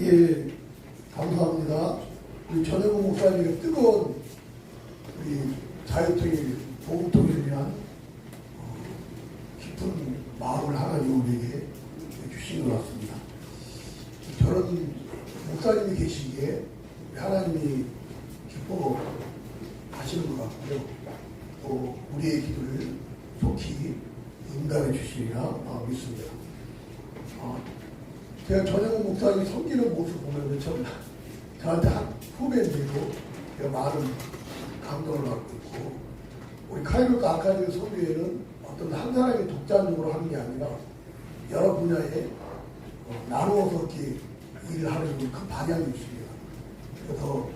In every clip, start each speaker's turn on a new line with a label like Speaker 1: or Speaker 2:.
Speaker 1: 예, 감사합니다. 우리 전혜국 목사님의 뜨거운 우리 자유통일, 복음통일을 위한 깊은 마음을 하나님 우리에게 주신 것 같습니다. 저는 목사님이 계시기에 하나님이 기뻐하시는 것 같고요. 또 우리의 기도를 속히 응답해 주시리라 믿습니다. 제가 전혜국 목사님 섬기는 모습 보면 저한테 한 후배인데도 제가 많은 감동을 받고 있고, 우리 카이로스 아카데미 선교회는 어떤 한 사람이 독자적으로 하는 게 아니라 여러 분야에 나누어서 이렇게 일을 하는 큰 방향이 있습니다. 그래서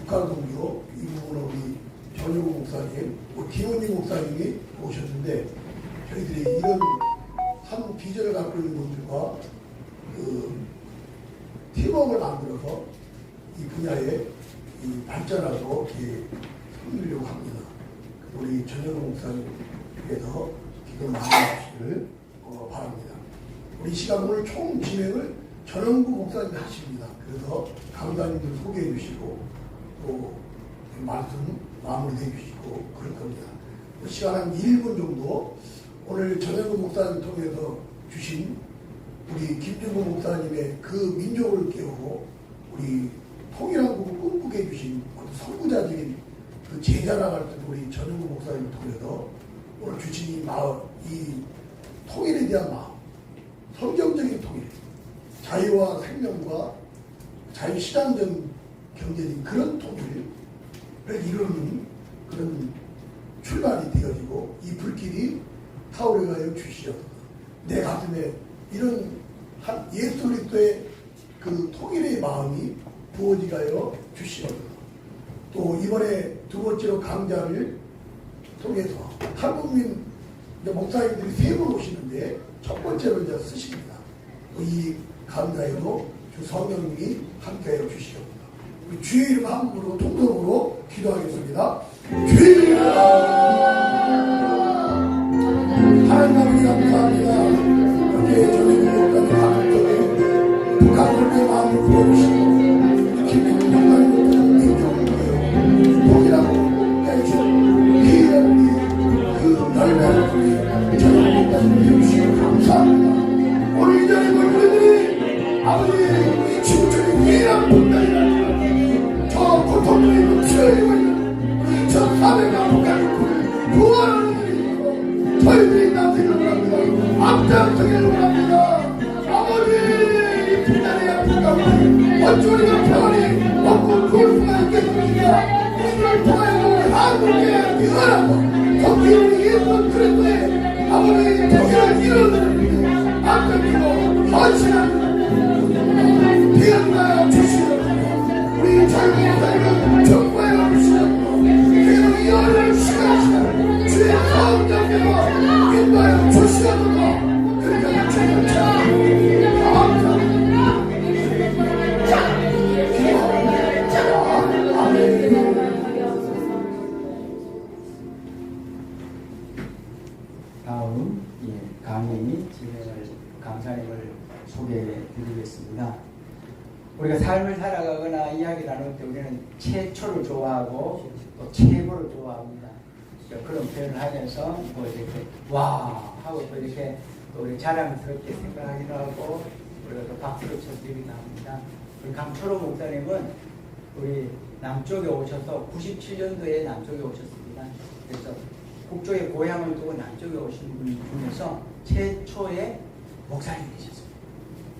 Speaker 1: 북한 선교 이 부분은 우리 전혜국 목사님, 우리 김원희 목사님이 오셨는데, 저희들이 이런 한 비전을 갖고 있는 분들과 팀워크를 만들어서 이 분야에 발전하도록 섬기려고 합니다. 우리 전혜국 목사님께서 기도 많이 해주시기를 바랍니다. 우리 시간 오늘 총 진행을 전영구 목사님이 하십니다. 그래서 강사님들 소개해 주시고 또 말씀 마무리해 주시고 그럴 겁니다. 시간 한 1분 정도 오늘 전영구 목사님 통해서 주신 우리 김준구 목사님의 그 민족을 깨우고 우리 통일한국을 꿈꾸게 해주신 선구자적인 그 제자 나갈 때 우리 전영구 목사님을 통해서 오늘 주신 이 마음, 이 통일에 대한 마음, 성경적인 통일, 자유와 생명과 자유시장적 경제적인 그런 통일을 이루는 그런 출발이 되어지고 이 불길이 타오르가여 주시옵소서. 내 가슴에 이런 한 예수 그리스도의 그 통일의 마음이 부어지가여 주시옵소서. 또 이번에 두 번째로 강좌를 통해서 한국민 목사님들이 세 분 오시는데 첫 번째로 이제 쓰십니다. 이 강좌에도 주 성령님이 함께하여 주시옵소서. 우리 주의 이름 함부로 통성으로 기도하겠습니다. 주의 이름 하나님 아버지 감사합니다. 이렇게 저희 교회까지 가는 쪽에 북한 군대의 마음을 부어주시고 김민국 장관님을 인정하고요. 독일하고 해주신 그 열매를 통해 저희 교회까지 감사합니다. 오늘 이 자리에 모인 우리들이 아버지 이 지구촌의 유일한 분단이라는 저 고통을 피해내고 있는 2,400만 북한을 구원하는 일이고 저희들이 남생각을 합니다. 앞장서기를 원합니다. 아버지 이 분단의 아픔 어찌 우리가 평안히 먹고 누울 수가 있겠습니까? 이들을 통하여 한국에 이어나고 독일을 예수 그리스도의 아버지 독일을 이루는 앞장서고 헌신하는 태어나 주시옵소서. 우리 젊은 목사님은 정부에 주시옵소서. 그리고 이 어려운 시간 주의 성령께서 인도하여 주시옵소서. 그러니까 주님 감사합니다.
Speaker 2: 다음 강의 진행을 강사님을 소개해 드리겠습니다. 우리가 삶을 살아가거나 이야기 나눌 때 우리는 최초를 좋아하고 또 최고를 좋아합니다. 그런 표현을 하면서 뭐 이렇게 와 하고 또 이렇게 또 우리 자랑스럽게 생각하기도 하고 우리가 또 박수를 쳐드리기도 합니다. 우리 강초로 목사님은 우리 남쪽에 오셔서 97년도에 남쪽에 오셨습니다. 그래서 북쪽에 고향을 두고 남쪽에 오신 분 중에서 최초의 목사님이 되셨습니다.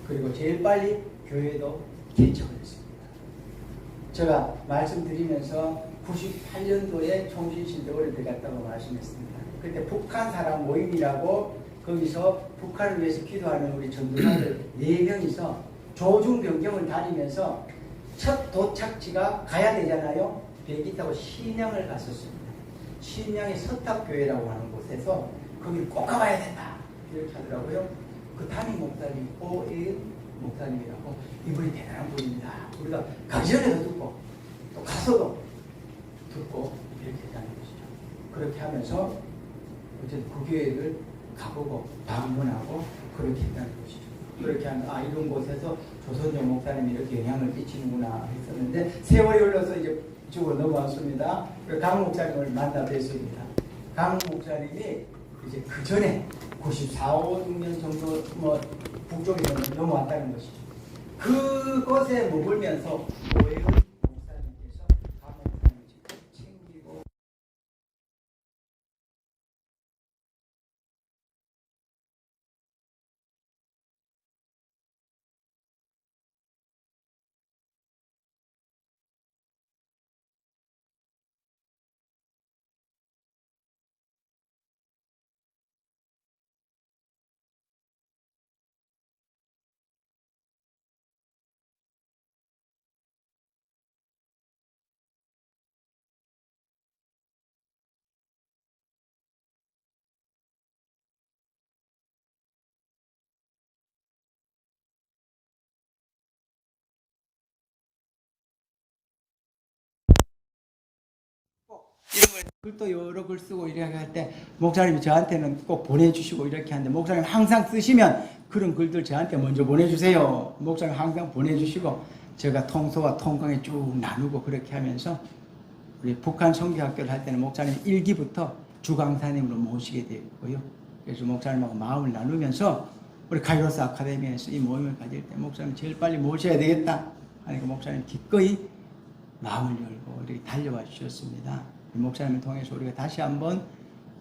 Speaker 2: 그리고 제일 빨리 교회도 개척을 했습니다. 제가 말씀드리면서 98년도에 총신신대 오래돼 갔다고 말씀했습니다. 그때 북한 사람 모임이라고 거기서 북한을 위해서 기도하는 우리 전도사들 4명이서 조중 변경을 다니면서 첫 도착지가 가야 되잖아요. 비행기 타고 신양을 갔었습니다. 신양의 서탁교회라고 하는 곳에서 거기를 꼭 가봐야 된다 이렇게 하더라고요. 그 담임 목사님 오예은 목사님이라고 이분이 대단한 분입니다. 우리가 가기 전에도 듣고 또 가서도 듣고 이렇게 했다는 것이죠. 그렇게 하면서 어쨌든 그 교회를 가보고 방문하고 그렇게 했다는 것이죠. 이렇게 하면 이런 곳에서 조선정 목사님이 이렇게 영향을 끼치는구나 했었는데 세월이 흘러서 이제 죽어 넘어왔습니다. 강 목사님을 만나 뵀습니다. 강 목사님이 이제 그 전에 94, 5년 정도 뭐 북쪽에서 넘어왔다는 것이죠. 그것에 머물면서 오해의 목사님께서 강 목사님을 직접 챙기고 이런 걸 글도 여러 글 쓰고 이렇게 할 때 목사님이 저한테는 꼭 보내주시고 이렇게 하는데 목사님 항상 쓰시면 그런 글들 저한테 먼저 보내주세요. 목사님 항상 보내주시고 제가 통소와 통강에 쭉 나누고 그렇게 하면서 우리 북한 선교학교를 할 때는 목사님 1기부터 주강사님으로 모시게 되었고요. 그래서 목사님하고 마음을 나누면서 우리 카이로스 아카데미에서 이 모임을 가질 때 목사님 제일 빨리 모셔야 되겠다 하니까 목사님 기꺼이 마음을 열고 이렇게 달려와 주셨습니다. 목사님을 통해서 우리가 다시 한번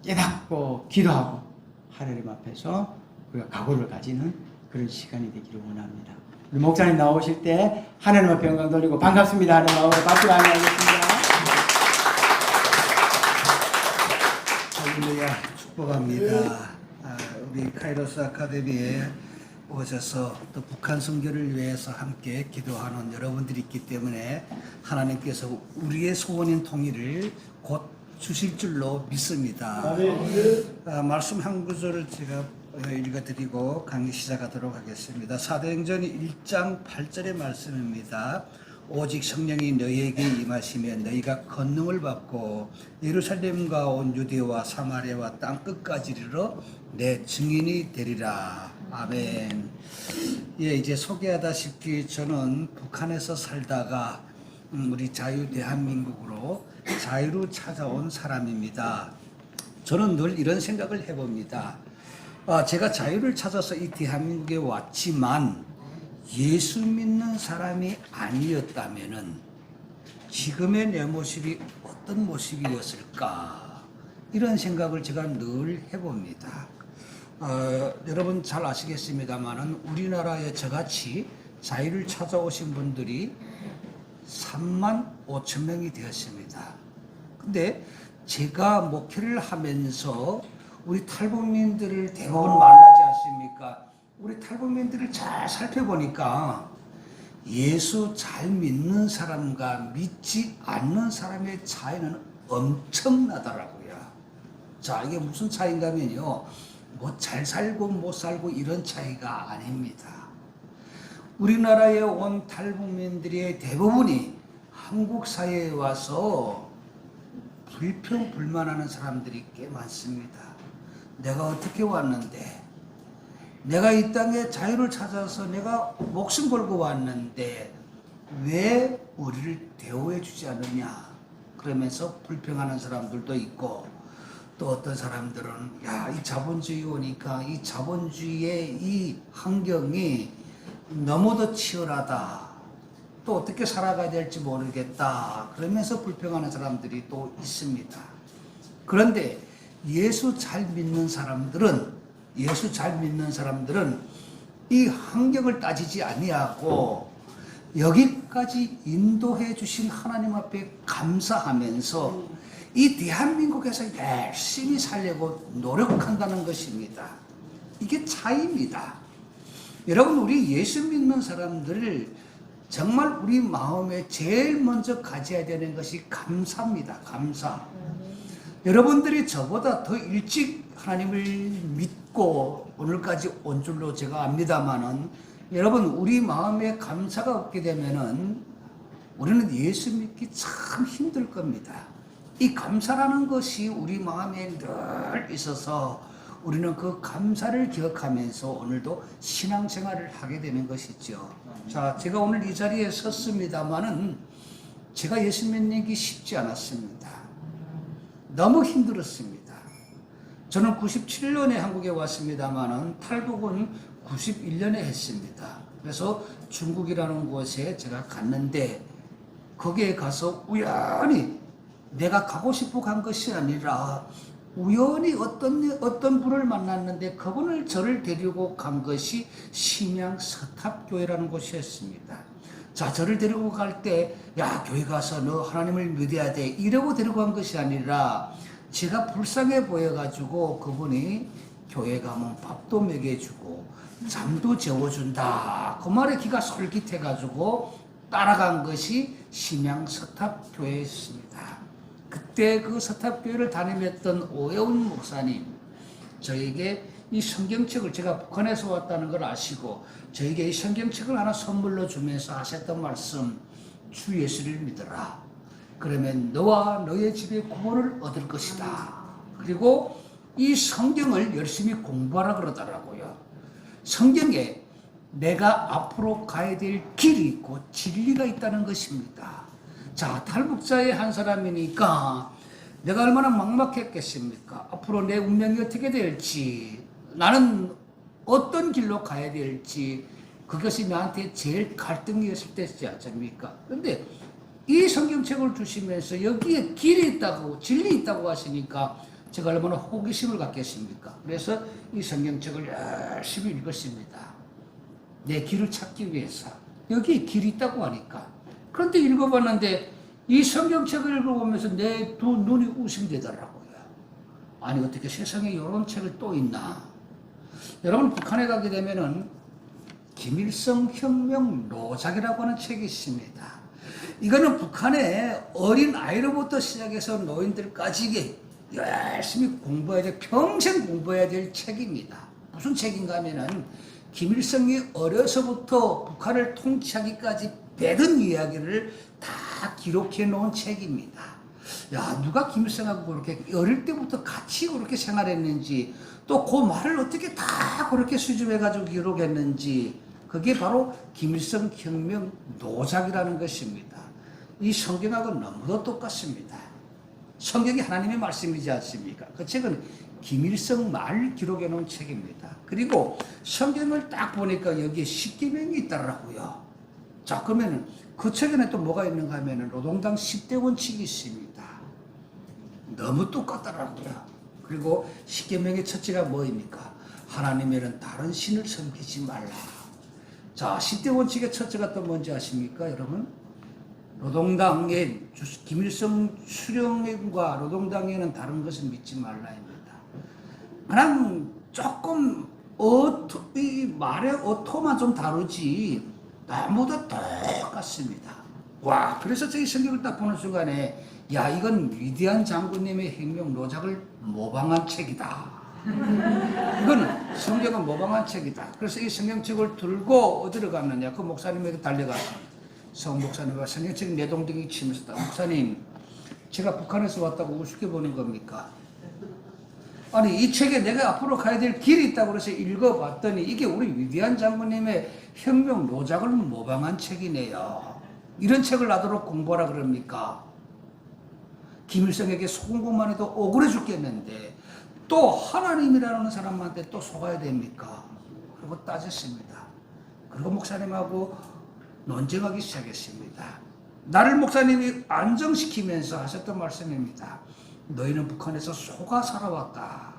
Speaker 2: 깨닫고 기도하고 하나님 앞에서 우리가 각오를 가지는 그런 시간이 되기를 원합니다. 우리 목사님 나오실 때 하나님 앞에 영광 돌리고 반갑습니다 하는 마음으로 박수 많이 하겠습니다.
Speaker 3: 할렐루야, 축복합니다. 우리 카이로스 아카데미에 오셔서 또 북한 선교를 위해서 함께 기도하는 여러분들이 있기 때문에 하나님께서 우리의 소원인 통일을 곧 주실 줄로 믿습니다. 말씀 한 구절을 제가 읽어드리고 강의 시작하도록 하겠습니다. 사도행전 1장 8절의 말씀입니다. 오직 성령이 너희에게 임하시면 너희가 권능을 받고 예루살렘과 온 유대와 사마리아와 땅끝까지 이르러 내 증인이 되리라. 아멘. 예, 이제 소개하다시피 저는 북한에서 살다가 우리 자유 대한민국으로 자유로 찾아온 사람입니다. 저는 늘 이런 생각을 해봅니다. 제가 자유를 찾아서 이 대한민국에 왔지만 예수 믿는 사람이 아니었다면은 지금의 내 모습이 어떤 모습이었을까? 이런 생각을 제가 늘 해봅니다. 여러분 잘 아시겠습니다만은 우리나라에 저같이 자유를 찾아오신 분들이 3만 5천 명이 되었습니다. 근데 제가 목회를 하면서 우리 탈북민들을 대부분 만나지 않습니까? 우리 탈북민들을 잘 살펴보니까 예수 잘 믿는 사람과 믿지 않는 사람의 차이는 엄청나더라고요. 자, 이게 무슨 차이인가 하면요. 뭐 잘 살고 못 살고 이런 차이가 아닙니다. 우리나라에 온 탈북민들의 대부분이 한국 사회에 와서 불평불만하는 사람들이 꽤 많습니다. 내가 어떻게 왔는데, 내가 이 땅에 자유를 찾아서 내가 목숨 걸고 왔는데 왜 우리를 대우해 주지 않느냐 그러면서 불평하는 사람들도 있고, 또 어떤 사람들은 이 자본주의 오니까 이 자본주의의 이 환경이 너무도 치열하다, 또 어떻게 살아가야 될지 모르겠다 그러면서 불평하는 사람들이 또 있습니다. 그런데 예수 잘 믿는 사람들은 이 환경을 따지지 아니하고 여기까지 인도해 주신 하나님 앞에 감사하면서 이 대한민국에서 열심히 살려고 노력한다는 것입니다. 이게 차이입니다. 여러분, 우리 예수 믿는 사람들 정말 우리 마음에 제일 먼저 가져야 되는 것이 감사입니다. 감사. 여러분들이 저보다 더 일찍 하나님을 믿고 오늘까지 온 줄로 제가 압니다만은, 여러분, 우리 마음에 감사가 없게 되면은 우리는 예수 믿기 참 힘들 겁니다. 이 감사라는 것이 우리 마음에 늘 있어서 우리는 그 감사를 기억하면서 오늘도 신앙생활을 하게 되는 것이죠. 자, 제가 오늘 이 자리에 섰습니다마는 제가 예수 믿는 게 쉽지 않았습니다. 너무 힘들었습니다. 저는 97년에 한국에 왔습니다마는 탈북은 91년에 했습니다. 그래서 중국이라는 곳에 제가 갔는데 거기에 가서 우연히 내가 가고 싶어 간 것이 아니라 우연히 어떤 분을 만났는데 그분을 저를 데리고 간 것이 심양 서탑교회라는 곳이었습니다. 자, 저를 데리고 갈 때 야, 교회 가서 너 하나님을 믿어야 돼 이러고 데리고 간 것이 아니라 제가 불쌍해 보여가지고 그분이 교회 가면 밥도 먹여주고 잠도 재워준다 그 말에 귀가 솔깃해가지고 따라간 것이 심양 서탑교회였습니다. 그때 그 서탑교회를 담임했던 오해운 목사님 저에게 이 성경책을 제가 북한에서 왔다는 걸 아시고 저에게 이 성경책을 하나 선물로 주면서 하셨던 말씀 주 예수를 믿어라. 그러면 너와 너의 집에 구원을 얻을 것이다. 그리고 이 성경을 열심히 공부하라 그러더라고요. 성경에 내가 앞으로 가야 될 길이 있고 진리가 있다는 것입니다. 자, 탈북자의 한 사람이니까 내가 얼마나 막막했겠습니까? 앞으로 내 운명이 어떻게 될지, 나는 어떤 길로 가야 될지, 그것이 나한테 제일 갈등이었을 때지 않습니까? 그런데 이 성경책을 주시면서 여기에 길이 있다고, 진리 있다고 하시니까 제가 얼마나 호기심을 갖겠습니까? 그래서 이 성경책을 열심히 읽었습니다. 내 길을 찾기 위해서. 여기에 길이 있다고 하니까. 그런데 읽어봤는데 이 성경책을 읽어보면서 내 두 눈이 웃음되더라고요. 아니 어떻게 세상에 이런 책을 또 있나. 여러분 북한에 가게 되면은 김일성 혁명 노작이라고 하는 책이 있습니다. 이거는 북한의 어린 아이로부터 시작해서 노인들까지 열심히 공부해야 될, 평생 공부해야 될 책입니다. 무슨 책인가 하면은 김일성이 어려서부터 북한을 통치하기까지 배든 이야기를 다 기록해 놓은 책입니다. 야, 누가 김일성하고 그렇게 어릴 때부터 같이 그렇게 생활했는지, 또 그 말을 어떻게 다 그렇게 수집해가지고 기록했는지, 그게 바로 김일성 혁명 노작이라는 것입니다. 이 성경하고 너무도 똑같습니다. 성경이 하나님의 말씀이지 않습니까? 그 책은 김일성 말 기록해 놓은 책입니다. 그리고 성경을 딱 보니까 여기에 십계명이 있더라고요. 자, 그러면 그 책에는 또 뭐가 있는가 하면 노동당 10대 원칙이 있습니다. 너무 똑같더라고요. 그리고 십계명의 첫째가 뭐입니까? 하나님에는 다른 신을 섬기지 말라. 자, 10대 원칙의 첫째가 또 뭔지 아십니까, 여러분? 노동당의 김일성 수령과 노동당에는 다른 것을 믿지 말라입니다. 그냥 조금 이 말의 어토만 좀 다르지 너무도 똑같습니다. 와, 그래서 저희 성경을 딱 보는 순간에 야, 이건 위대한 장군님의 혁명 노작을 모방한 책이다. 이거는 성경은 모방한 책이다. 그래서 이 성경책을 들고 어디로 갔느냐, 그 목사님에게 달려가서 성 목사님과 성경책 내동댕이 치면서 목사님, 제가 북한에서 왔다고 우습게 보는 겁니까? 아니 이 책에 내가 앞으로 가야 될 길이 있다고 그래서 읽어봤더니 이게 우리 위대한 장군님의 혁명 노작을 모방한 책이네요. 이런 책을 나도록 공부하라 그럽니까? 김일성에게 속은 것만 해도 억울해 죽겠는데 또 하나님이라는 사람한테 또 속아야 됩니까? 그리고 따졌습니다. 그리고 목사님하고 논쟁하기 시작했습니다. 나를 목사님이 안정시키면서 하셨던 말씀입니다. 너희는 북한에서 속아 살아왔다.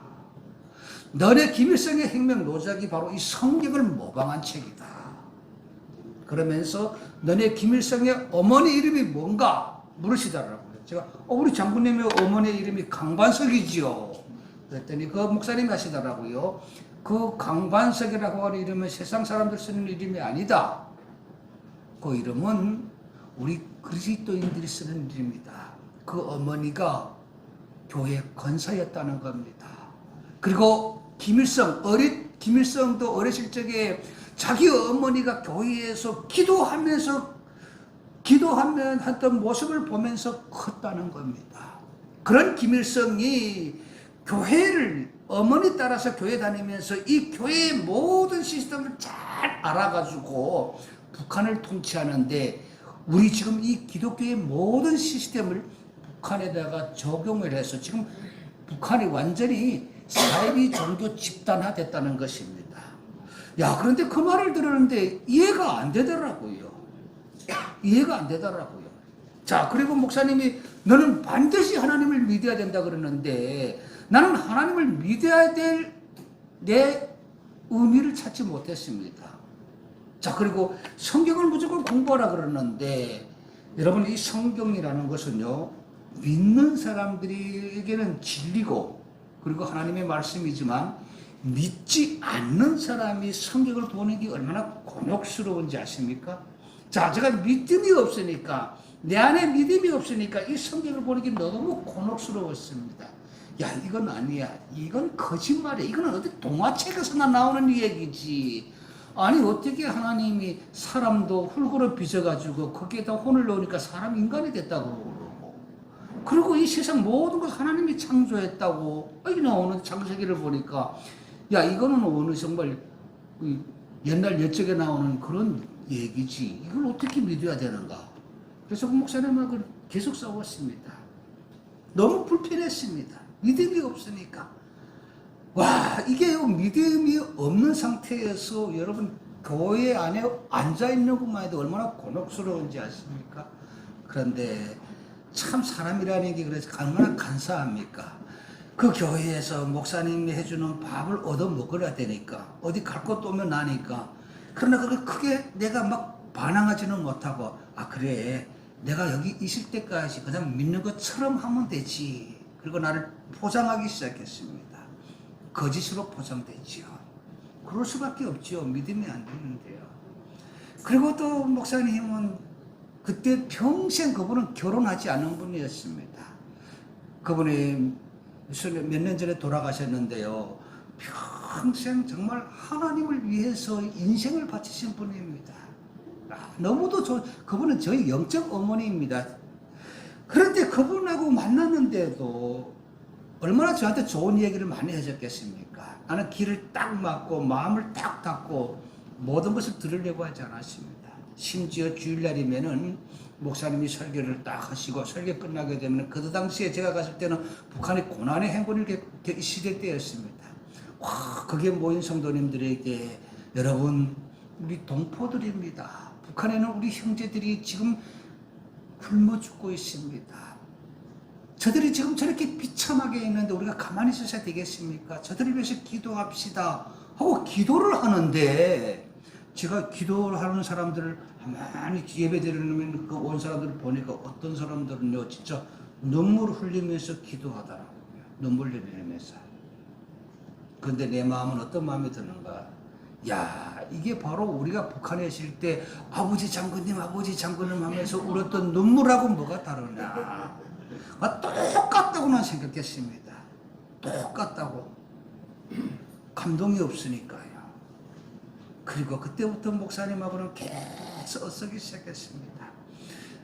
Speaker 3: 너네 김일성의 혁명 노작이 바로 이 성경을 모방한 책이다. 그러면서 너네 김일성의 어머니 이름이 뭔가 물으시더라고요. 제가 우리 장군님의 어머니 이름이 강반석이지요. 그랬더니 그 목사님이 하시더라고요. 그 강반석이라고 하는 이름은 세상 사람들 쓰는 이름이 아니다. 그 이름은 우리 그리스도인들이 쓰는 이름이다. 그 어머니가 교회 권사였다는 겁니다. 그리고 김일성도 어렸을 적에 자기 어머니가 교회에서 기도하면 했던 모습을 보면서 컸다는 겁니다. 그런 김일성이 교회를 어머니 따라서 교회 다니면서 이 교회의 모든 시스템을 잘 알아가지고 북한을 통치하는데 우리 지금 이 기독교의 모든 시스템을 북한에다가 적용을 해서 지금 북한이 완전히 사이비 종교 집단화됐다는 것입니다. 야, 그런데 그 말을 들었는데 이해가 안 되더라고요. 이해가 안 되더라고요. 자, 그리고 목사님이 너는 반드시 하나님을 믿어야 된다 그러는데 나는 하나님을 믿어야 될 내 의미를 찾지 못했습니다. 자, 그리고 성경을 무조건 공부하라 그러는데 여러분, 이 성경이라는 것은요, 믿는 사람들에게는 진리고 그리고 하나님의 말씀이지만 믿지 않는 사람이 성경을 보는 게 얼마나 곤욕스러운지 아십니까? 자, 제가 믿음이 없으니까, 내 안에 믿음이 없으니까 이 성경을 보는 게 너무 곤욕스러웠습니다. 야, 이건 아니야. 이건 거짓말이야. 이건 어디 동화책에서나 나오는 얘기지. 아니, 어떻게 하나님이 사람도 흙으로 빚어가지고 거기에다 혼을 넣으니까 사람 인간이 됐다고 그러고, 그리고 이 세상 모든 걸 하나님이 창조했다고 여기 나오는 창세기를 보니까, 야, 이거는 어느 정말 옛날 옛적에 나오는 그런 얘기지. 이걸 어떻게 믿어야 되는가? 그래서 그 목사님하고 계속 싸웠습니다. 너무 불편했습니다. 믿음이 없으니까. 와, 이게 믿음이 없는 상태에서 여러분 교회 안에 앉아있는 것만 해도 얼마나 곤혹스러운지 아십니까? 그런데 참 사람이라는 게 그래서 얼마나 간사합니까? 그 교회에서 목사님이 해주는 밥을 얻어 먹어야 되니까, 어디 갈 것도 오면 나니까. 그러나 그걸 크게 내가 막 반항하지는 못하고, 아, 그래, 내가 여기 있을 때까지 그냥 믿는 것처럼 하면 되지. 그리고 나를 포장하기 시작했습니다. 거짓으로 포장되지요. 그럴 수밖에 없죠. 믿음이 안 되는데요. 그리고 또 목사님은 그때 평생 그분은 결혼하지 않은 분이었습니다. 그분이 몇 년 전에 돌아가셨는데요. 평생 정말 하나님을 위해서 인생을 바치신 분입니다. 너무도 그분은 저희 영적 어머니입니다. 그런데 그분하고 만났는데도 얼마나 저한테 좋은 얘기를 많이 해줬겠습니까? 나는 길을 딱 막고 마음을 딱 닫고 모든 것을 들으려고 하지 않았습니다. 심지어 주일날이면은 목사님이 설교를 딱 하시고 설교 끝나게 되면 그 당시에 제가 갔을 때는 북한이 고난의 행군을 시대 때였습니다. 와, 거기에 모인 성도님들에게 여러분, 우리 동포들입니다. 북한에는 우리 형제들이 지금 굶어 죽고 있습니다. 저들이 지금 저렇게 비참하게 있는데 우리가 가만히 있어야 되겠습니까? 저들을 위해서 기도합시다 하고 기도를 하는데, 제가 기도를 하는 사람들을 많이 예배 드리는 그 온 사람들을 보니까 어떤 사람들은요, 진짜 눈물 흘리면서 기도하더라고요. 눈물 흘리면서. 그런데 내 마음은 어떤 마음이 드는가? 야, 이게 바로 우리가 북한에 있을 때 아버지 장군님 하면서 울었던 눈물하고 뭐가 다르냐. 똑같다고만 생각했습니다. 똑같다고. 감동이 없으니까요. 그리고 그때부터 목사님하고는 계속 엇서기 시작했습니다.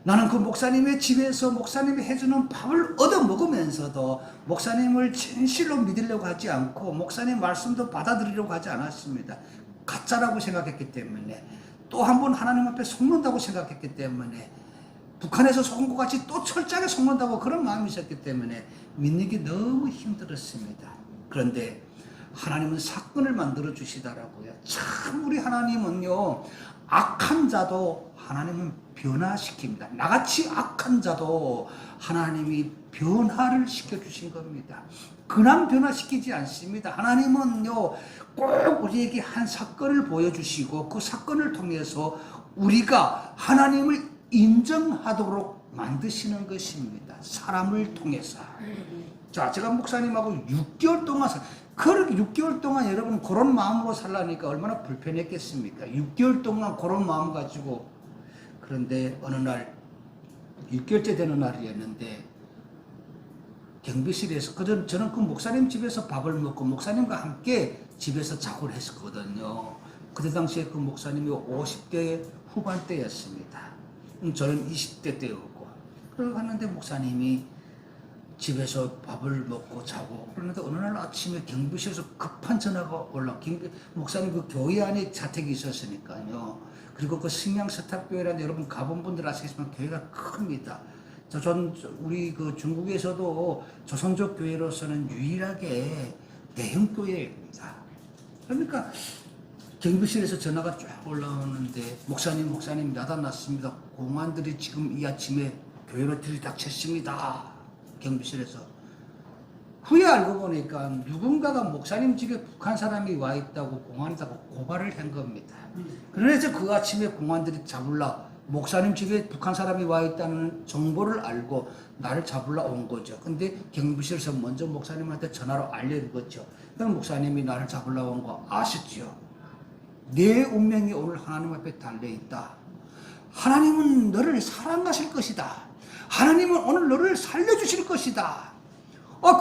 Speaker 3: 나는 그 목사님의 집에서 목사님이 해주는 밥을 얻어 먹으면서도 목사님을 진실로 믿으려고 하지 않고 목사님 말씀도 받아들이려고 하지 않았습니다. 가짜라고 생각했기 때문에, 또 한 번 하나님 앞에 속는다고 생각했기 때문에, 북한에서 속은 것 같이 또 철저하게 속는다고 그런 마음이 있었기 때문에 믿는 게 너무 힘들었습니다. 그런데 하나님은 사건을 만들어 주시더라고요. 참 우리 하나님은요, 악한 자도 하나님은 변화시킵니다. 나같이 악한 자도 하나님이 변화를 시켜주신 겁니다. 그냥 변화시키지 않습니다. 하나님은요, 꼭 우리에게 한 사건을 보여주시고 그 사건을 통해서 우리가 하나님을 인정하도록 만드시는 것입니다. 사람을 통해서. 자, 제가 목사님하고 6개월 동안 그렇게 6개월 동안 여러분 그런 마음으로 살라니까 얼마나 불편했겠습니까? 6개월 동안 그런 마음 가지고. 그런데 어느 날 6개월째 되는 날이었는데 경비실에서 저는 그 목사님 집에서 밥을 먹고 목사님과 함께 집에서 자고 했었거든요. 그때 당시에 그 목사님이 50대 후반대였습니다. 저는 20대 때였고. 그러고 갔는데 목사님이 집에서 밥을 먹고 자고 그런데 어느 날 아침에 경비실에서 급한 전화가 목사님 그 교회 안에 자택이 있었으니까요. 그리고 그 승양서탑교회라는 여러분 가본 분들 아시겠지만 교회가 큽니다. 우리 그 중국에서도 조선족 교회로서는 유일하게 대형 교회입니다. 그러니까 경비실에서 전화가 쫙 올라오는데 목사님 나타났습니다. 공안들이 지금 이 아침에 교회로 들이닥쳤습니다. 경비실에서. 후에 알고 보니까 누군가가 목사님 집에 북한 사람이 와 있다고 공안에다가 고발을 한 겁니다. 그래서 그 아침에 공안들이 잡으려 목사님 집에 북한 사람이 와 있다는 정보를 알고 나를 잡으러 온 거죠. 근데 경비실에서 먼저 목사님한테 전화로 알려준 거죠. 그럼 목사님이 나를 잡으러 온 거 아셨죠? 내 운명이 오늘 하나님 앞에 달려있다. 하나님은 너를 사랑하실 것이다. 하나님은 오늘 너를 살려주실 것이다.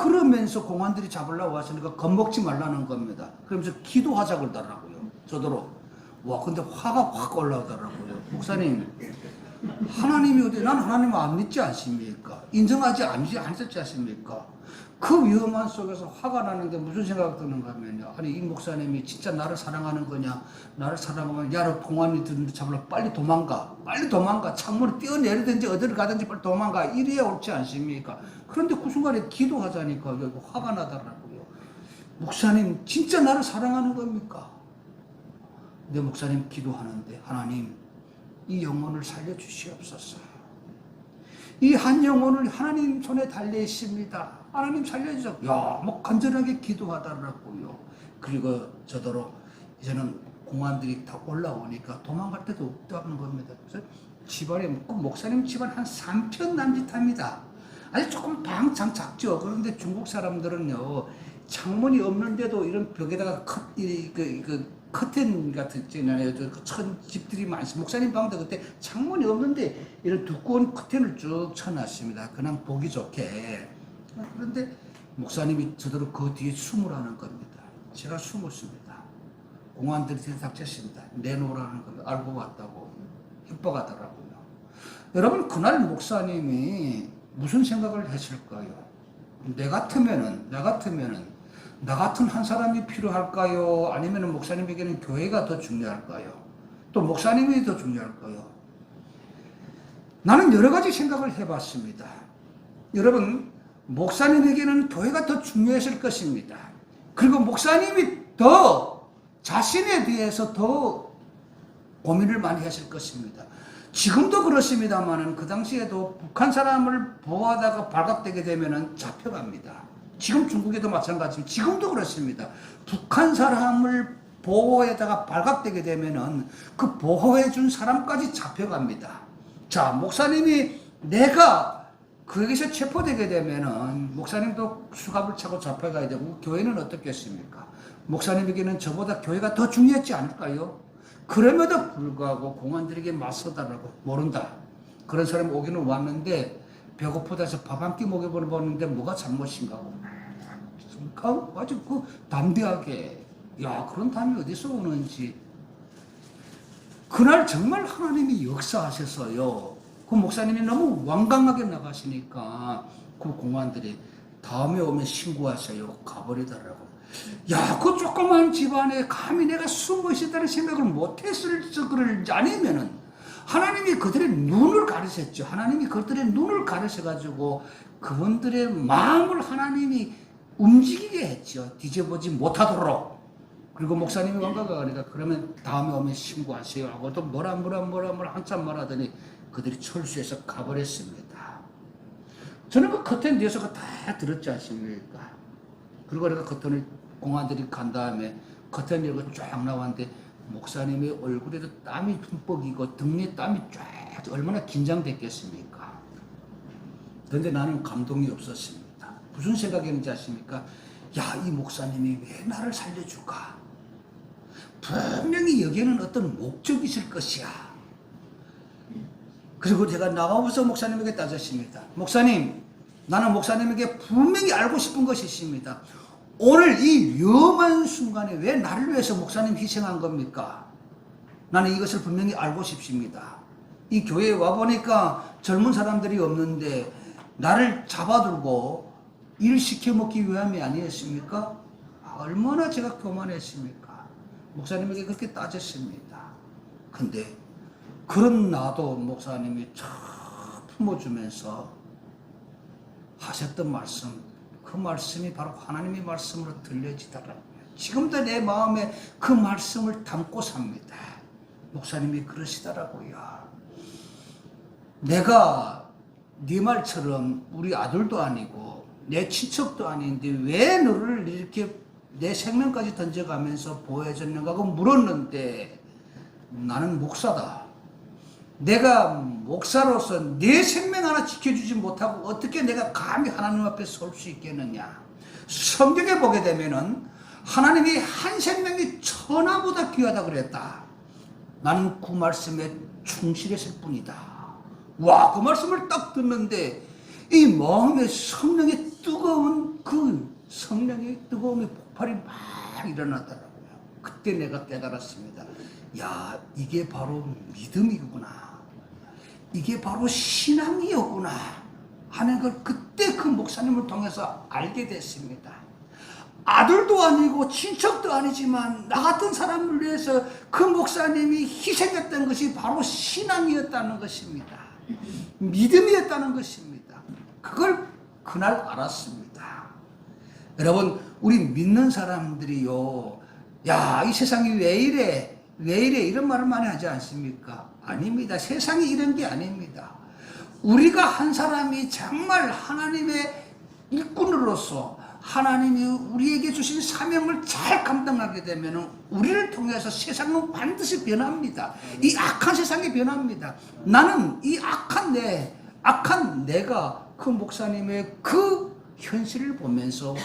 Speaker 3: 그러면서 공안들이 잡으려고 왔으니까 겁먹지 말라는 겁니다. 그러면서 기도하자 그러더라고요. 저더러. 근데 화가 확 올라오더라고요. 목사님, 하나님이 어디, 난 하나님 안 믿지 않습니까? 인정하지 않으셨지 않습니까? 그 위험한 속에서 화가 나는데 무슨 생각이 드는가 하면요. 아니, 이 목사님이 진짜 나를 사랑하는 거냐? 나를 사랑하면, 야, 너 공안이 드는데 잡으려 빨리 도망가. 창문을 뛰어내리든지 어디를 가든지 빨리 도망가. 이래야 옳지 않습니까? 그런데 그 순간에 기도하자니까 여기 화가 나더라고요. 목사님, 진짜 나를 사랑하는 겁니까? 내 목사님 기도하는데, 하나님, 이 영혼을 살려주시옵소서. 이 한 영혼을 하나님 손에 달려 있습니다. 하나님 살려주세요. 간절하게 기도하더라고요. 그리고 저더러 이제는 공안들이 다 올라오니까 도망갈 데도 없다는 겁니다. 그래서 집안에 목사님 집안 한 3편 남짓합니다. 아주 조금 방창 작죠. 그런데 중국 사람들은요, 창문이 없는데도 이런 벽에다가 커튼 같은 있잖아요. 천 집들이 많습니다. 목사님 방도 그때 창문이 없는데 이런 두꺼운 커튼을 쭉 쳐놨습니다. 그냥 보기 좋게. 그런데 목사님이 저대로 그 뒤에 숨으라는 겁니다. 제가 숨었습니다. 공안들이 들이닥쳤습니다. 내놓으라는 겁니다. 알고 왔다고 협박하더라고요. 여러분, 그날 목사님이 무슨 생각을 했을까요? 나 같으면은 나 같은 한 사람이 필요할까요? 아니면 목사님에게는 교회가 더 중요할까요? 또 목사님이 더 중요할까요? 나는 여러 가지 생각을 해봤습니다. 여러분, 목사님에게는 교회가 더 중요했을 것입니다. 그리고 목사님이 더 자신에 대해서 더 고민을 많이 했을 것입니다. 지금도 그렇습니다만 그 당시에도 북한 사람을 보호하다가 발각되게 되면 잡혀갑니다. 지금 중국에도 마찬가지입니다. 지금도 그렇습니다. 북한 사람을 보호에다가 발각되게 되면은 그 보호해준 사람까지 잡혀갑니다. 자, 목사님이 내가 거기서 체포되게 되면은 목사님도 수갑을 차고 잡혀가야 되고 교회는 어떻겠습니까? 목사님에게는 저보다 교회가 더 중요했지 않을까요? 그럼에도 불구하고 공안들에게 맞서달라고 모른다. 그런 사람이 오기는 왔는데 배고프다 해서 밥 한 끼 먹여보는데 뭐가 잘못인가? 아주 담대하게 그런 담이 어디서 오는지. 그날 정말 하나님이 역사하셔서요. 그 목사님이 너무 완강하게 나가시니까 그 공안들이 다음에 오면 신고하세요. 가버리더라고. 그 조그만 집안에 감히 내가 숨어 있었다는 생각을 못했을 적을 아니면은 하나님이 그들의 눈을 가르쳤죠. 하나님이 그들의 눈을 가르쳐가지고 그분들의 마음을 하나님이 움직이게 했죠. 뒤져보지 못하도록. 그리고 목사님이 왕가가 가니까 그러면 다음에 오면 신고하세요 하고 또 뭐라 한참 말하더니 그들이 철수해서 가버렸습니다. 저는 그 커튼 뒤에서 다 들었지 않습니까? 그리고 내가 커튼을 공안들이 간 다음에 커튼 열고 쫙 나왔는데 목사님의 얼굴에도 땀이 흠뻑이고 등에 땀이 쫙 얼마나 긴장됐겠습니까? 그런데 나는 감동이 없었습니다. 무슨 생각이었는지 아십니까? 이 목사님이 왜 나를 살려줄까? 분명히 여기에는 어떤 목적이 있을 것이야. 그리고 제가 나가면서 목사님에게 따졌습니다. 목사님, 나는 목사님에게 분명히 알고 싶은 것이 있습니다. 오늘 이 위험한 순간에 왜 나를 위해서 목사님 희생한 겁니까? 나는 이것을 분명히 알고 싶습니다. 이 교회에 와보니까 젊은 사람들이 없는데 나를 잡아들고 일 시켜먹기 위함이 아니었습니까? 얼마나 제가 교만했습니까? 목사님에게 그렇게 따졌습니다. 근데 그런 나도 목사님이 참 품어주면서 하셨던 말씀, 그 말씀이 바로 하나님의 말씀으로 들려지더라고요. 지금도 내 마음에 그 말씀을 담고 삽니다. 목사님이 그러시더라고요. 내가 네 말처럼 우리 아들도 아니고 내 친척도 아닌데 왜 너를 이렇게 내 생명까지 던져가면서 보호해줬는가 하고 물었는데, 나는 목사다. 내가 목사로서 내 생명 하나 지켜주지 못하고 어떻게 내가 감히 하나님 앞에 설 수 있겠느냐. 성경에 보게 되면은 하나님이 한 생명이 천하보다 귀하다 그랬다. 나는 그 말씀에 충실했을 뿐이다. 와, 그 말씀을 딱 듣는데 이 마음의 성령의 뜨거운 그 성령의 뜨거움의 폭발이 막 일어나더라고요. 그때 내가 깨달았습니다. 야, 이게 바로 믿음이구나. 이게 바로 신앙이었구나 하는 걸 그때 그 목사님을 통해서 알게 됐습니다. 아들도 아니고 친척도 아니지만 나 같은 사람을 위해서 그 목사님이 희생했던 것이 바로 신앙이었다는 것입니다. 믿음이었다는 것입니다. 그걸 그날 알았습니다. 여러분, 우리 믿는 사람들이요, 야, 이 세상이 왜 이래? 왜 이래? 이런 말을 많이 하지 않습니까? 아닙니다. 세상이 이런 게 아닙니다. 우리가 한 사람이 정말 하나님의 일꾼으로서 하나님이 우리에게 주신 사명을 잘 감당하게 되면 우리를 통해서 세상은 반드시 변합니다. 이 악한 세상이 변합니다. 나는 이 악한 내가 그 목사님의 그 현실을 보면서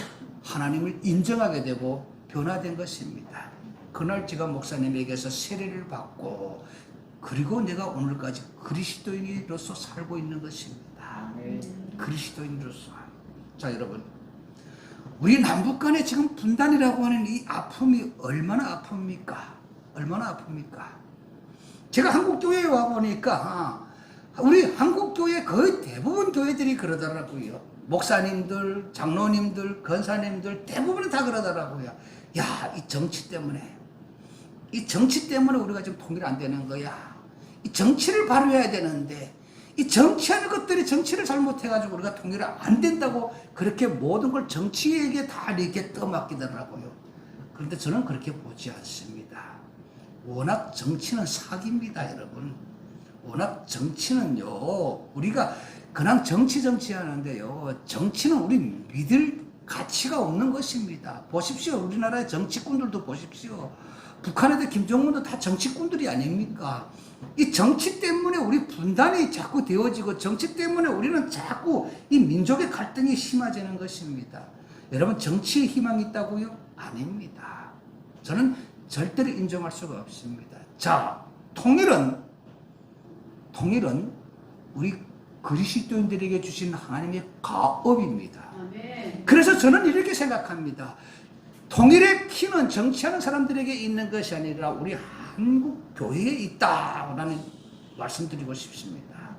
Speaker 3: 하나님을 인정하게 되고 변화된 것입니다. 그날 제가 목사님에게서 세례를 받고 그리고 내가 오늘까지 그리스도인으로서 살고 있는 것입니다. 그리스도인으로서. 자, 여러분, 우리 남북 간에 지금 분단이라고 하는 이 아픔이 얼마나 아픕니까? 얼마나 아픕니까? 제가 한국교회에 와보니까 우리 한국교회 거의 대부분 교회들이 그러더라고요. 목사님들, 장로님들, 권사님들 대부분이 다 그러더라고요. 야, 이 정치 때문에 우리가 지금 통일 안 되는 거야. 이 정치를 바로 해야 되는데 이 정치하는 것들이 정치를 잘못해가지고 우리가 통일이 안 된다고 그렇게 모든 걸 정치에게 다 이렇게 떠맡기더라고요. 그런데 저는 그렇게 보지 않습니다. 워낙 정치는 사기입니다, 여러분. 워낙 정치는요, 우리가 그냥 정치하는데요, 정치는 우리 믿을 가치가 없는 것입니다. 보십시오. 우리나라의 정치꾼들도 보십시오. 북한에도 김정은도 다 정치꾼들이 아닙니까? 이 정치 때문에 우리 분단이 자꾸 되어지고 정치 때문에 우리는 자꾸 이 민족의 갈등이 심해지는 것입니다. 여러분, 정치에 희망이 있다고요? 아닙니다. 저는 절대로 인정할 수가 없습니다. 자, 통일은 우리 그리스도인들에게 주신 하나님의 가업입니다. 그래서 저는 이렇게 생각합니다. 통일의 키는 정치하는 사람들에게 있는 것이 아니라 우리 한국 교회에 있다라는 말씀드리고 싶습니다.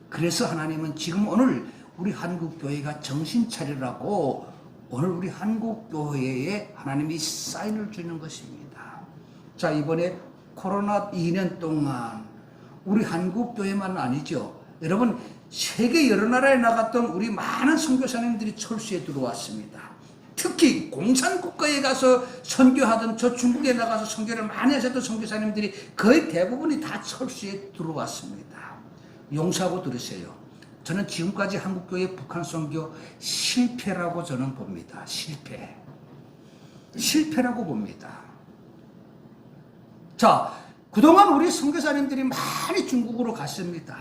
Speaker 3: 그래서 하나님은 지금 오늘 우리 한국 교회가 정신 차리라고 오늘 우리 한국 교회에 하나님이 사인을 주는 것입니다. 자, 이번에 코로나 2년 동안 우리 한국 교회만 아니죠. 여러분, 세계 여러 나라에 나갔던 우리 많은 선교사님들이 철수에 들어왔습니다. 특히 공산국가에 가서 선교하던 저 중국에 나가서 선교를 많이 하셨던 선교사님들이 거의 대부분이 다 철수에 들어왔습니다. 용서하고 들으세요. 저는 지금까지 한국교회 북한 선교 실패라고 저는 봅니다. 실패라고 봅니다. 자, 그동안 우리 선교사님들이 많이 중국으로 갔습니다.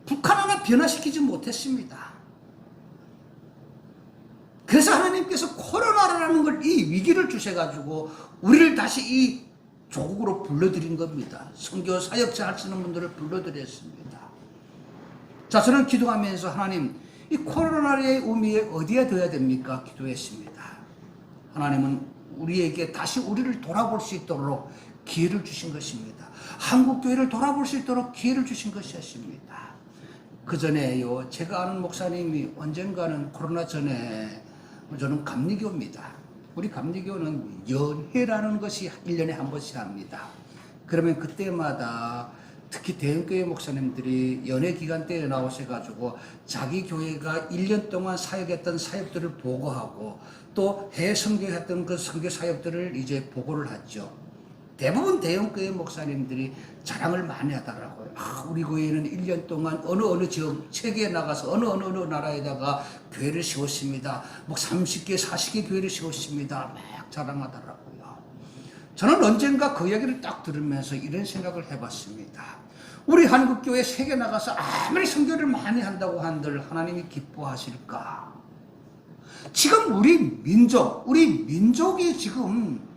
Speaker 3: 북한 하나 변화시키지 못했습니다. 그래서 하나님께서 코로나라는 걸, 이 위기를 주셔가지고 우리를 다시 이 조국으로 불러들인 겁니다. 선교 사역자 하시는 분들을 불러들였습니다. 자, 저는 기도하면서 하나님, 이 코로나의 의미에 어디에 둬야 됩니까? 기도했습니다. 하나님은 우리에게 다시 우리를 돌아볼 수 있도록 기회를 주신 것입니다. 한국교회를 돌아볼 수 있도록 기회를 주신 것이었습니다. 그 전에요, 제가 아는 목사님이 언젠가는 코로나 전에, 저는 감리교입니다. 우리 감리교는 연회라는 것이 1년에 한 번씩 합니다. 그러면 그때마다 특히 대형교회 목사님들이 연회 기간 때에 나오셔가지고 자기 교회가 1년 동안 사역했던 사역들을 보고하고 또 해외 선교했던 그 선교 사역들을 이제 보고를 하죠. 대부분 대형교회 목사님들이 자랑을 많이 하더라고요. 우리 교회는 1년 동안 어느 지역 세계에 나가서 어느 나라에다가 교회를 세웠습니다. 뭐 30개, 40개 교회를 세웠습니다. 막 자랑하더라고요. 저는 언젠가 그 이야기를 딱 들으면서 이런 생각을 해봤습니다. 우리 한국교회 세계 나가서 아무리 선교를 많이 한다고 한들 하나님이 기뻐하실까? 지금 우리 민족이 지금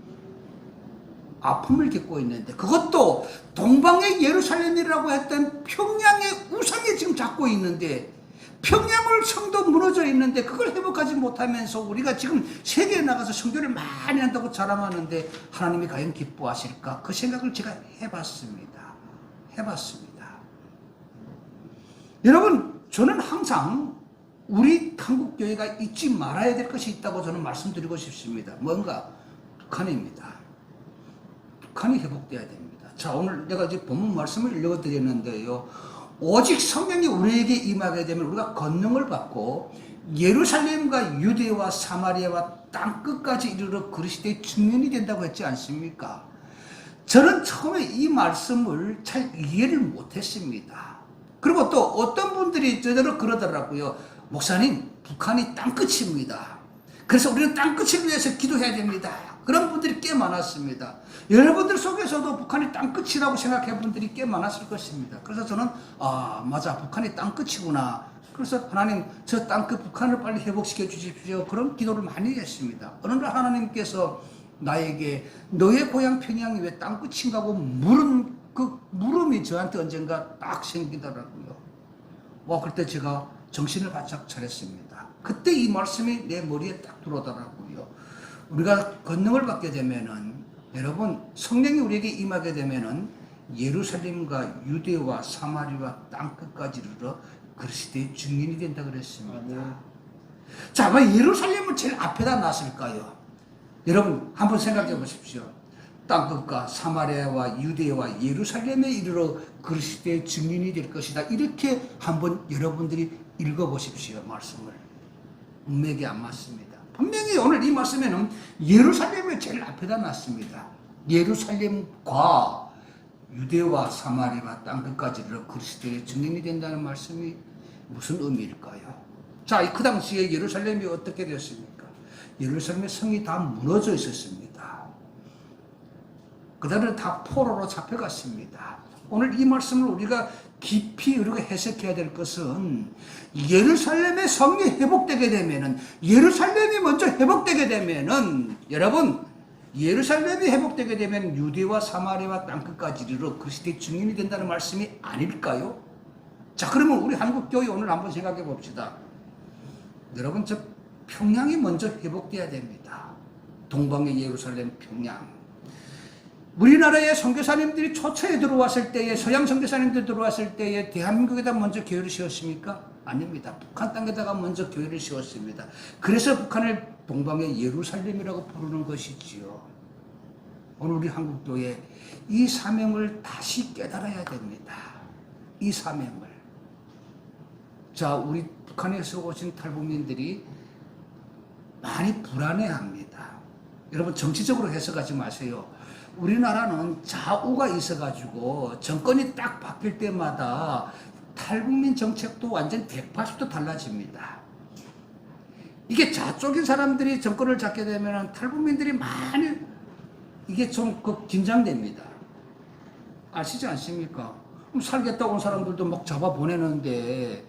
Speaker 3: 아픔을 겪고 있는데, 그것도 동방의 예루살렘이라고 했던 평양의 우상이 지금 잡고 있는데, 평양을 성도 무너져 있는데 그걸 회복하지 못하면서 우리가 지금 세계에 나가서 선교를 많이 한다고 자랑하는데 하나님이 과연 기뻐하실까? 그 생각을 제가 해봤습니다. 여러분, 저는 항상 우리 한국교회가 잊지 말아야 될 것이 있다고 저는 말씀드리고 싶습니다. 뭔가? 북한입니다. 북한이 회복돼야 됩니다. 자, 오늘 내가 이제 본문 말씀을 읽어드렸는데요. 오직 성령이 우리에게 임하게 되면 우리가 권능을 받고 예루살렘과 유대와 사마리아와 땅끝까지 이르러 그리스도의 증인이 된다고 했지 않습니까? 저는 처음에 이 말씀을 잘 이해를 못했습니다. 그리고 또 어떤 분들이 저대로 그러더라고요. 목사님, 북한이 땅끝입니다. 그래서 우리는 땅끝을 위해서 기도해야 됩니다. 그런 분들이 꽤 많았습니다. 여러분들 속에서도 북한이 땅끝이라고 생각해 분들이 꽤 많았을 것입니다. 그래서 저는 맞아, 북한이 땅끝이구나. 그래서 하나님, 저 땅끝 북한을 빨리 회복시켜 주십시오. 그런 기도를 많이 했습니다. 어느 날 하나님께서 나에게 너의 고향 평양이 왜 땅끝인가 하고 물은 그 물음이 저한테 언젠가 딱 생기더라고요. 그때 제가 정신을 바짝 차렸습니다. 그때 이 말씀이 내 머리에 딱 들어오더라고요. 우리가 권능을 받게 되면은, 여러분, 성령이 우리에게 임하게 되면은 예루살렘과 유대와 사마리아와 땅끝까지 이르러 그리스도의 증인이 된다 그랬습니다. 자, 왜 예루살렘을 제일 앞에다 놨을까요? 여러분, 한번 생각해 보십시오. 땅끝과 사마리아와 유대와 예루살렘에 이르러 그리스도의 증인이 될 것이다. 이렇게 한번 여러분들이 읽어보십시오. 말씀을. 문맥이 안 맞습니다. 분명히 오늘 이 말씀에는 예루살렘을 제일 앞에다 놨습니다. 예루살렘과 유대와 사마리아와 땅끝까지 이르러 그리스도의 증인이 된다는 말씀이 무슨 의미일까요? 자, 그 당시에 예루살렘이 어떻게 되었습니까? 예루살렘의 성이 다 무너져 있었습니다. 그들은 다 포로로 잡혀갔습니다. 오늘 이 말씀을 우리가 깊이 우리가 해석해야 될 것은, 예루살렘의 성이 회복되게 되면은, 예루살렘이 먼저 회복되게 되면은, 여러분, 예루살렘이 회복되게 되면 유대와 사마리아와 땅끝까지 이르러 그리스도의 증인이 된다는 말씀이 아닐까요? 자, 그러면 우리 한국교회 오늘 한번 생각해 봅시다. 여러분, 저 평양이 먼저 회복돼야 됩니다. 동방의 예루살렘 평양. 우리나라의 선교사님들이 초처에 들어왔을 때에, 서양 선교사님들 들어왔을 때에 대한민국에다 먼저 교회를 세웠습니까? 아닙니다. 북한 땅에다가 먼저 교회를 세웠습니다. 그래서 북한을 동방의 예루살렘이라고 부르는 것이지요. 오늘 우리 한국교회 이 사명을 다시 깨달아야 됩니다. 이 사명을. 자, 우리 북한에서 오신 탈북민들이 많이 불안해합니다. 여러분, 정치적으로 해석하지 마세요. 우리나라는 좌우가 있어가지고 정권이 딱 바뀔 때마다 탈북민 정책도 완전 180도 달라집니다. 이게 좌쪽인 사람들이 정권을 잡게 되면 탈북민들이 많이 이게 좀 긴장됩니다. 아시지 않습니까? 그럼 살겠다 온 사람들도 막 잡아 보내는데,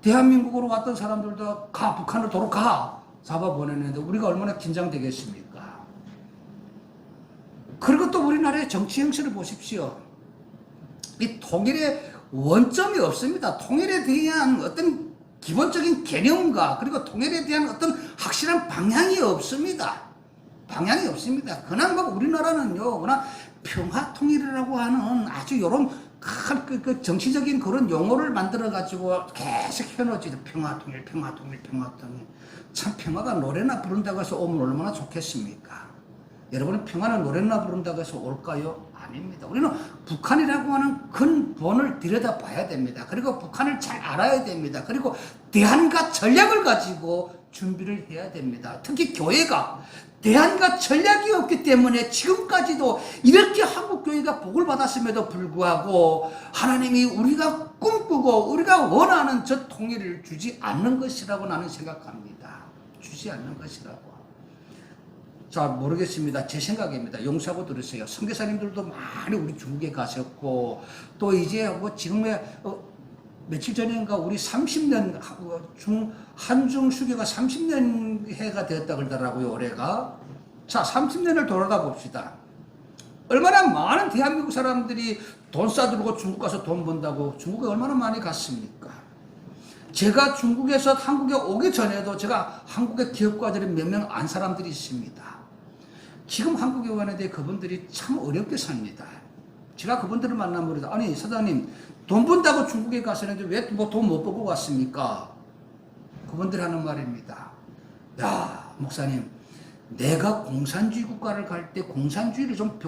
Speaker 3: 대한민국으로 왔던 사람들도 가, 북한으로 도로 가, 잡아 보내는데 우리가 얼마나 긴장되겠습니까? 그리고 또 우리나라의 정치 형식을 보십시오. 이 통일의 원점이 없습니다. 통일에 대한 어떤 기본적인 개념과 그리고 통일에 대한 어떤 확실한 방향이 없습니다. 그냥 우리나라는요, 그냥 평화 통일이라고 하는 아주 요런 그 정치적인 그런 용어를 만들어가지고 계속 해놓지. 평화, 통일, 평화, 통일, 평화, 통일. 참 평화가 노래나 부른다고 해서 오면 얼마나 좋겠습니까? 여러분은 평화는 노래나 부른다고 해서 올까요? 아닙니다. 우리는 북한이라고 하는 근본을 들여다봐야 됩니다. 그리고 북한을 잘 알아야 됩니다. 그리고 대안과 전략을 가지고 준비를 해야 됩니다. 특히 교회가 대안과 전략이 없기 때문에 지금까지도 이렇게 한국교회가 복을 받았음에도 불구하고 하나님이 우리가 꿈꾸고 우리가 원하는 저 통일을 주지 않는 것이라고 나는 생각합니다. 주지 않는 것이라고. 자, 모르겠습니다. 제 생각입니다. 용서하고 들으세요. 선교사님들도 많이 우리 중국에 가셨고, 또 이제 뭐 지금에 며칠 전인가 우리 30년 한중 수교가 30년 해가 되었다 그러더라고요. 올해가. 자, 30년을 돌아가 봅시다. 얼마나 많은 대한민국 사람들이 돈 싸들고 중국 가서 돈 번다고 중국에 얼마나 많이 갔습니까? 제가 중국에서 한국에 오기 전에도 제가 한국의 기업가들이 몇 명 안 사람들이 있습니다. 지금 한국에 오는데 그분들이 참 어렵게 삽니다. 제가 그분들을 만나면 그러다, 아니 사장님 돈 번다고 중국에 가시는데 왜 뭐 돈 못 벌고 왔습니까? 그분들 하는 말입니다. 야 목사님, 내가 공산주의 국가를 갈 때 공산주의를 좀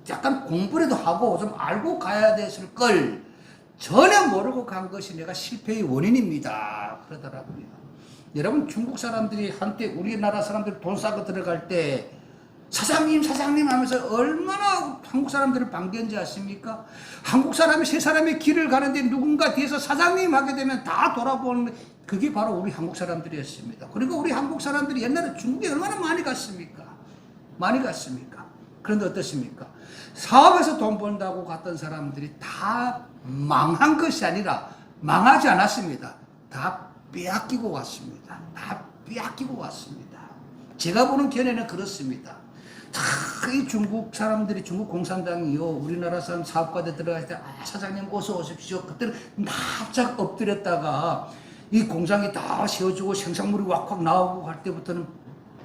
Speaker 3: 약간 공부라도 하고 좀 알고 가야 됐을 걸 전혀 모르고 간 것이 내가 실패의 원인입니다. 그러더라고요. 여러분 중국 사람들이 한때 우리나라 사람들 돈 싸고 들어갈 때 사장님 사장님 하면서 얼마나 한국 사람들을 반겼는지 아십니까? 한국 사람이 세 사람의 길을 가는데 누군가 뒤에서 사장님 하게 되면 다 돌아보는 그게 바로 우리 한국 사람들이었습니다. 그리고 우리 한국 사람들이 옛날에 중국에 얼마나 많이 갔습니까? 많이 갔습니까? 그런데 어떻습니까? 사업에서 돈 번다고 갔던 사람들이 다 망한 것이 아니라 망하지 않았습니다. 다 빼앗기고 왔습니다. 다 빼앗기고 왔습니다. 제가 보는 견해는 그렇습니다. 이 중국 사람들이 중국 공산당이요 우리나라 사람 사업가들 들어갈 때 사장님 어서 오십시오. 그때는 납작 엎드렸다가 이 공장이 다 세워지고 생산물이 왁왁 나오고 할 때부터는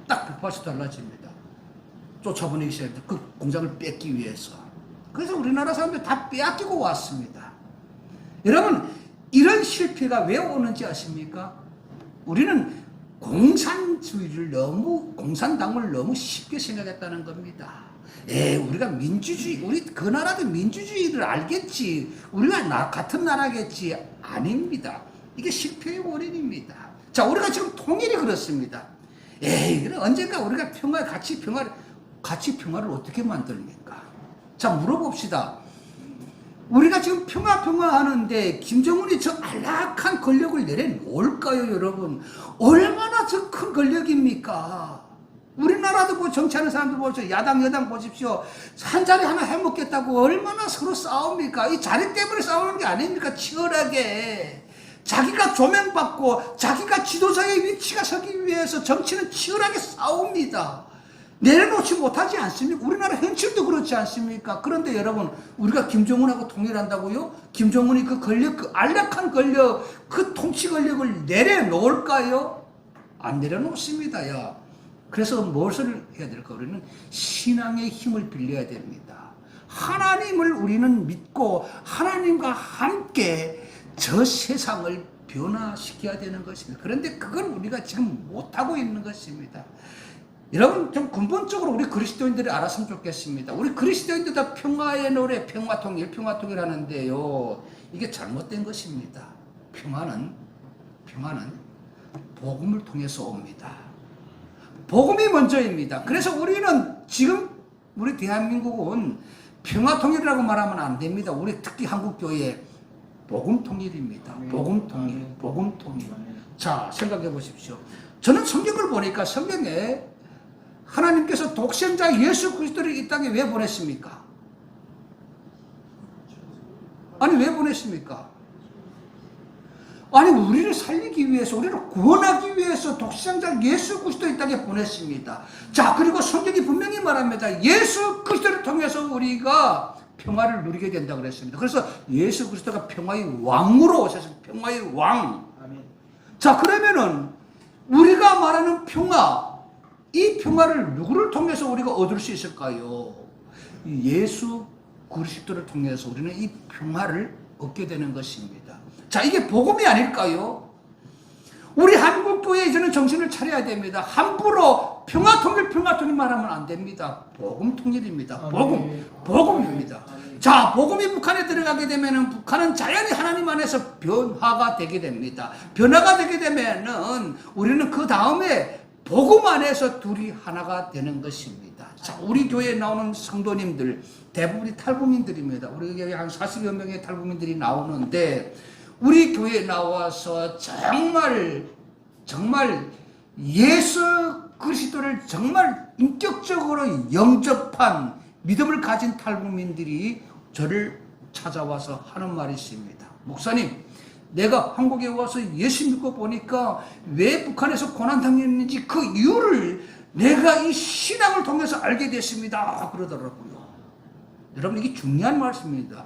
Speaker 3: 딱 180도 달라집니다. 쫓아보내기 시작합니다. 그 공장을 뺏기 위해서. 그래서 우리나라 사람들 다 빼앗기고 왔습니다. 여러분 이런 실패가 왜 오는지 아십니까? 우리는 공산주의를 공산당을 너무 쉽게 생각했다는 겁니다. 우리가 민주주의, 우리 그 나라도 민주주의를 알겠지. 우리가 같은 나라겠지. 아닙니다. 이게 실패의 원인입니다. 자, 우리가 지금 통일이 그렇습니다. 그래 언젠가 우리가 같이 평화를 어떻게 만듭니까? 자, 물어봅시다. 우리가 지금 평화 하는데 김정은이 저 안락한 권력을 내려놓을까요, 여러분? 얼마나 저 큰 권력입니까? 우리나라도 뭐 정치하는 사람들 보십시오. 야당 여당 보십시오. 한 자리 하나 해먹겠다고 얼마나 서로 싸웁니까? 이 자리 때문에 싸우는 게 아닙니까? 치열하게. 자기가 조명받고 자기가 지도자의 위치가 서기 위해서 정치는 치열하게 싸웁니다. 내려놓지 못하지 않습니까? 우리나라 현실도 그렇지 않습니까? 그런데 여러분, 우리가 김정은하고 통일한다고요? 김정은이 그 권력, 그 안락한 권력, 그 통치 권력을 내려놓을까요? 안 내려놓습니다, 야. 그래서 무엇을 해야 될까? 우리는 신앙의 힘을 빌려야 됩니다. 하나님을 우리는 믿고 하나님과 함께 저 세상을 변화시켜야 되는 것입니다. 그런데 그걸 우리가 지금 못하고 있는 것입니다. 여러분 좀 근본적으로 우리 그리스도인들이 알았으면 좋겠습니다. 우리 그리스도인들도 평화의 노래, 평화통일 하는데요. 이게 잘못된 것입니다. 평화는 복음을 통해서 옵니다. 복음이 먼저입니다. 그래서 우리는 지금 우리 대한민국은 평화통일이라고 말하면 안 됩니다. 우리 특히 한국교회 복음통일입니다. 복음통일. 자, 생각해 보십시오. 저는 성경을 보니까 성경에 하나님께서 독생자 예수 그리스도를 이 땅에 왜 보냈습니까? 아니 왜 보냈습니까? 아니 우리를 살리기 위해서, 우리를 구원하기 위해서 독생자 예수 그리스도 이 땅에 보냈습니다. 자, 그리고 성경이 분명히 말합니다. 예수 그리스도를 통해서 우리가 평화를 누리게 된다고 그랬습니다. 그래서 예수 그리스도가 평화의 왕으로 오셨습니다. 평화의 왕. 아멘. 자, 그러면은 우리가 말하는 평화, 이 평화를 누구를 통해서 우리가 얻을 수 있을까요? 예수 그리스도를 통해서 우리는 이 평화를 얻게 되는 것입니다. 자, 이게 복음이 아닐까요? 우리 한국교회에 저는 정신을 차려야 됩니다. 함부로 평화통일 말하면 안 됩니다. 복음통일입니다. 복음입니다. 자, 복음이 북한에 들어가게 되면은 북한은 자연히 하나님 안에서 변화가 되게 됩니다. 변화가 되게 되면은 우리는 그 다음에 복음 안에서 둘이 하나가 되는 것입니다. 자, 우리 교회에 나오는 성도님들 대부분이 탈북민들입니다. 우리 교회에 한 40여 명의 탈북민들이 나오는데 우리 교회에 나와서 정말 예수 그리스도를 정말 인격적으로 영접한 믿음을 가진 탈북민들이 저를 찾아와서 하는 말이 있습니다. 목사님, 내가 한국에 와서 예수 믿고 보니까 왜 북한에서 고난당했는지 그 이유를 내가 이 신앙을 통해서 알게 됐습니다. 그러더라고요. 여러분, 이게 중요한 말씀입니다.